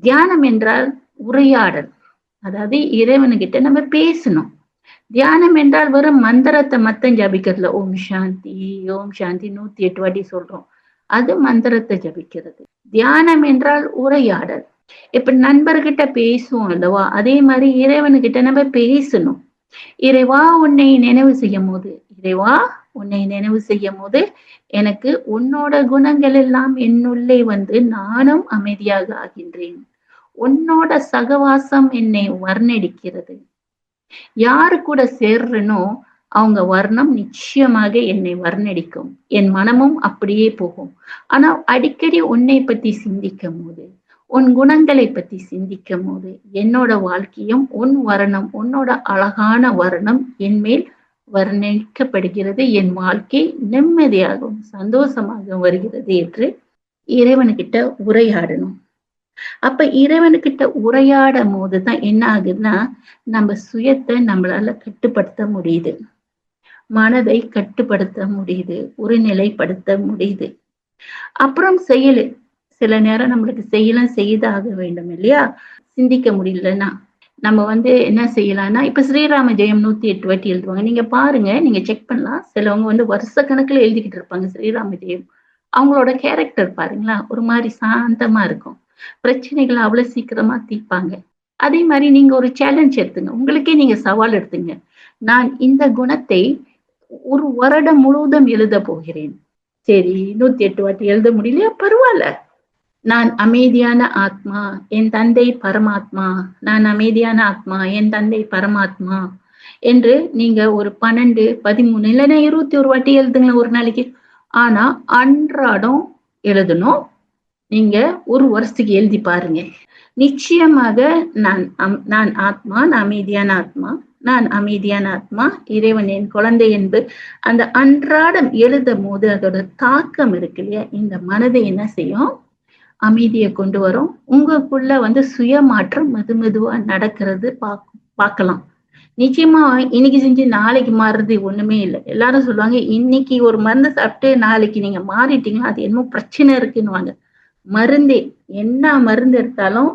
தியானம் என்றால் உரையாடல். அதாவது இறைவனுக்கிட்ட நம்ம பேசணும். தியானம் என்றால் வெறும் மந்திரத்தை மத்தம் ஜபிக்கிறதுல ஓம் சாந்தி, ஓம் சாந்தி 108 வாட்டி சொல்றோம். அது மந்திரத்தை ஜபிக்கிறது. தியானம் என்றால் உரையாடல். இப்ப நண்பர்கிட்ட பேசுவோம் அல்லவா? அதே மாதிரி இறைவனுக்கிட்ட நம்ம பேசணும். இறைவா உன்னை நினைவு செய்யும் போது, இறைவா உன்னை நினைவு செய்யும் போது எனக்கு உன்னோட குணங்கள் எல்லாம் என்னுள்ளே நானும் அமைதியாக ஆகின்றேன். உன்னோட சகவாசம் என்னை வர்ணடிக்கிறது. யாரு கூட சேர்றனோ அவங்க வர்ணம் நிச்சயமாக என்னை வர்ணடிக்கும். என் மனமும் அப்படியே போகும். ஆனா அடிக்கடி உன்னை பத்தி சிந்திக்கும் போது, உன் குணங்களை பத்தி சிந்திக்கும் போது என்னோட வாழ்க்கையும் உன் வர்ணம், உன்னோட அழகான வர்ணம் என் மேல் வர்ணிக்கப்படுகிறது. என் வாழ்க்கை நிம்மதியாகவும் சந்தோஷமாக வருகிறது என்று இறைவனுக்கிட்ட உரையாடணும். அப்ப இறைவனுக்கிட்ட உரையாடும் போதுதான் என்ன ஆகுதுன்னா, நம்ம சுயத்தை நம்மளால கட்டுப்படுத்த முடியுது. மனதை கட்டுப்படுத்த முடியுது, ஒருநிலைப்படுத்த முடியுது. அப்புறம் செயலு. சில நேரம் நம்மளுக்கு செயலும் செய்தாக வேண்டும் இல்லையா? சிந்திக்க முடியலன்னா நம்ம என்ன செய்யலாம்னா, இப்ப ஸ்ரீராம ஜெயம் 108 வாட்டி எழுதுவாங்க. நீங்க பாருங்க, நீங்க செக் பண்ணலாம். சிலவங்க வருஷ கணக்குல எழுதிக்கிட்டு இருப்பாங்க ஸ்ரீராம ஜெயம். அவங்களோட கேரக்டர் பாருங்களா, ஒரு மாதிரி சாந்தமா இருக்கும். பிரச்சனைகளை அவ்வளவு சீக்கிரமா தீர்ப்பாங்க. அதே மாதிரி நீங்க ஒரு சேலஞ்ச் எடுத்துங்க, உங்களுக்கே நீங்க சவால் எடுத்துங்க. நான் இந்த குணத்தை ஒரு வருடம் முழுவதும் எழுத போகிறேன். சரி, 108 வாட்டி எழுத முடியலையா? பரவாயில்ல. நான் அமைதியான ஆத்மா, என் தந்தை பரமாத்மா. நான் அமைதியான ஆத்மா, என் தந்தை பரமாத்மா என்று நீங்க ஒரு 12, 13 இல்லைன்னா 21 வாட்டி எழுதுங்களேன் ஒரு நாளைக்கு. ஆனா அன்றாடம் எழுதணும். நீங்க ஒரு வருஷத்துக்கு எழுதி பாருங்க. நிச்சயமாக நான் ஆத்மா, நான் அமைதியான ஆத்மா, நான் அமைதியான ஆத்மா, இறைவன் என் குழந்தை என்று அந்த அன்றாடம் எழுதும் போது அதோட தாக்கம் இருக்கு இல்லையா? இந்த மனதை என்ன செய்யும்? அமைதியை கொண்டு வரும். உங்களுக்குள்ள சுய மாற்றம் மெதுவா நடக்கிறது பார்க்கலாம். நிச்சயமா இன்னைக்கு செஞ்சு நாளைக்கு மாறுறது ஒண்ணுமே இல்லை. எல்லாரும் சொல்லுவாங்க, இன்னைக்கு ஒரு மருந்து சாப்பிட்டு நாளைக்கு நீங்க மாறிட்டீங்களா, அது என்னமோ பிரச்சனை இருக்குன்னுவாங்க. மருந்தே என்ன மருந்து எடுத்தாலும்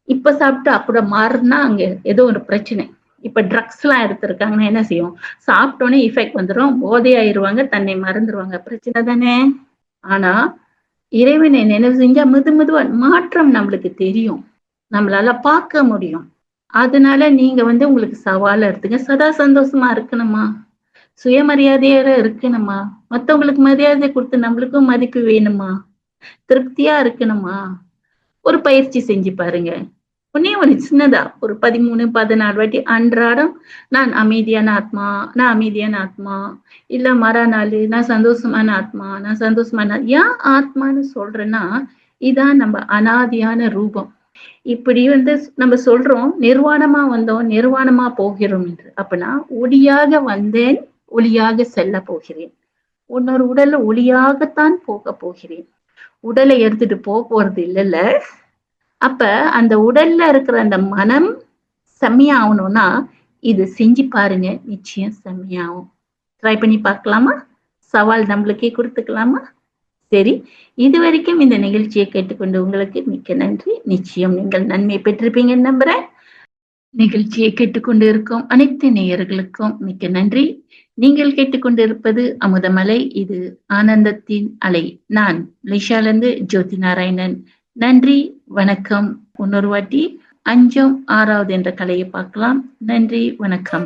இப்ப சாப்பிட்டு அப்பட மாறுனா அங்க ஏதோ ஒரு பிரச்சனை. இப்ப ட்ரக்ஸ் எல்லாம் எடுத்திருக்காங்கன்னா என்ன செய்யும்? சாப்பிட்டோன்னே இஃபெக்ட் வந்துடும், போதை ஆயிடுவாங்க, தன்னை மறந்துடுவாங்க. பிரச்சனை தானே? ஆனா இறைவனை நினைவு செஞ்சா மெதுவா மாற்றம் நம்மளுக்கு தெரியும். நம்மளால பார்க்க முடியும். அதனால நீங்க உங்களுக்கு சவாலா எடுத்துங்க. சதா சந்தோஷமா இருக்கணுமா? சுயமரியாதையோட இருக்கணுமா? மத்தவங்களுக்கு மரியாதை குடுத்து நம்மளுக்கும் மதிப்பு வேணுமா? திருப்தியா இருக்கணுமா? ஒரு பயிற்சி செஞ்சு பாருங்க. ஒண்ணே ஒண்ணு சின்னதா ஒரு 13, 14 வாட்டி அன்றாடம் நான் அமைதியான ஆத்மா, நான் அமைதியான ஆத்மா. இல்ல மறாநாளு நான் சந்தோஷமான ஆத்மா, நான் சந்தோஷமான ஏன் ஆத்மான்னு சொல்றேன்னா, இதான் நம்ம அனாதியான ரூபம். இப்படி நம்ம சொல்றோம், நிர்வாணமா வந்தோம், நிர்வாணமா போகிறோம் என்று. அப்பன்னா ஒளியாக வந்தேன், ஒளியாக செல்லப் போகிறேன். இன்னொரு உடல்ல ஒளியாகத்தான் போகப் போகிறேன். உடலை எடுத்துட்டு போறது இல்லல்ல. அப்ப அந்த உடல்ல இருக்கிற அந்த மனம் செம்மையாகணும்னா, இது செஞ்சு பாருங்க. நிச்சயம் செம்மையாகும். ட்ரை பண்ணி பார்க்கலாமா? சவால் நம்மளுக்கே குடுத்துக்கலாமா? சரி. இதுவரைக்கும் இந்த நிகழ்ச்சியை கேட்டுக்கொண்டு உங்களுக்கு மிக்க நன்றி. நிச்சயம் நீங்கள் நன்மை பெற்றிருப்பீங்கன்னு நம்புறேன். நிகழ்ச்சியை கேட்டுக்கொண்டு இருக்கும் அனைத்து நேயர்களுக்கும் மிக்க நன்றி. நீங்கள் கேட்டுக்கொண்டிருப்பது அமுதமலை. இது ஆனந்தத்தின் அலை. நான் மலேசியாவிலிருந்து ஜோதி நாராயணன். நன்றி, வணக்கம். இன்னொரு வாட்டி 5, 6 என்ற கலையை பார்க்கலாம். நன்றி, வணக்கம்.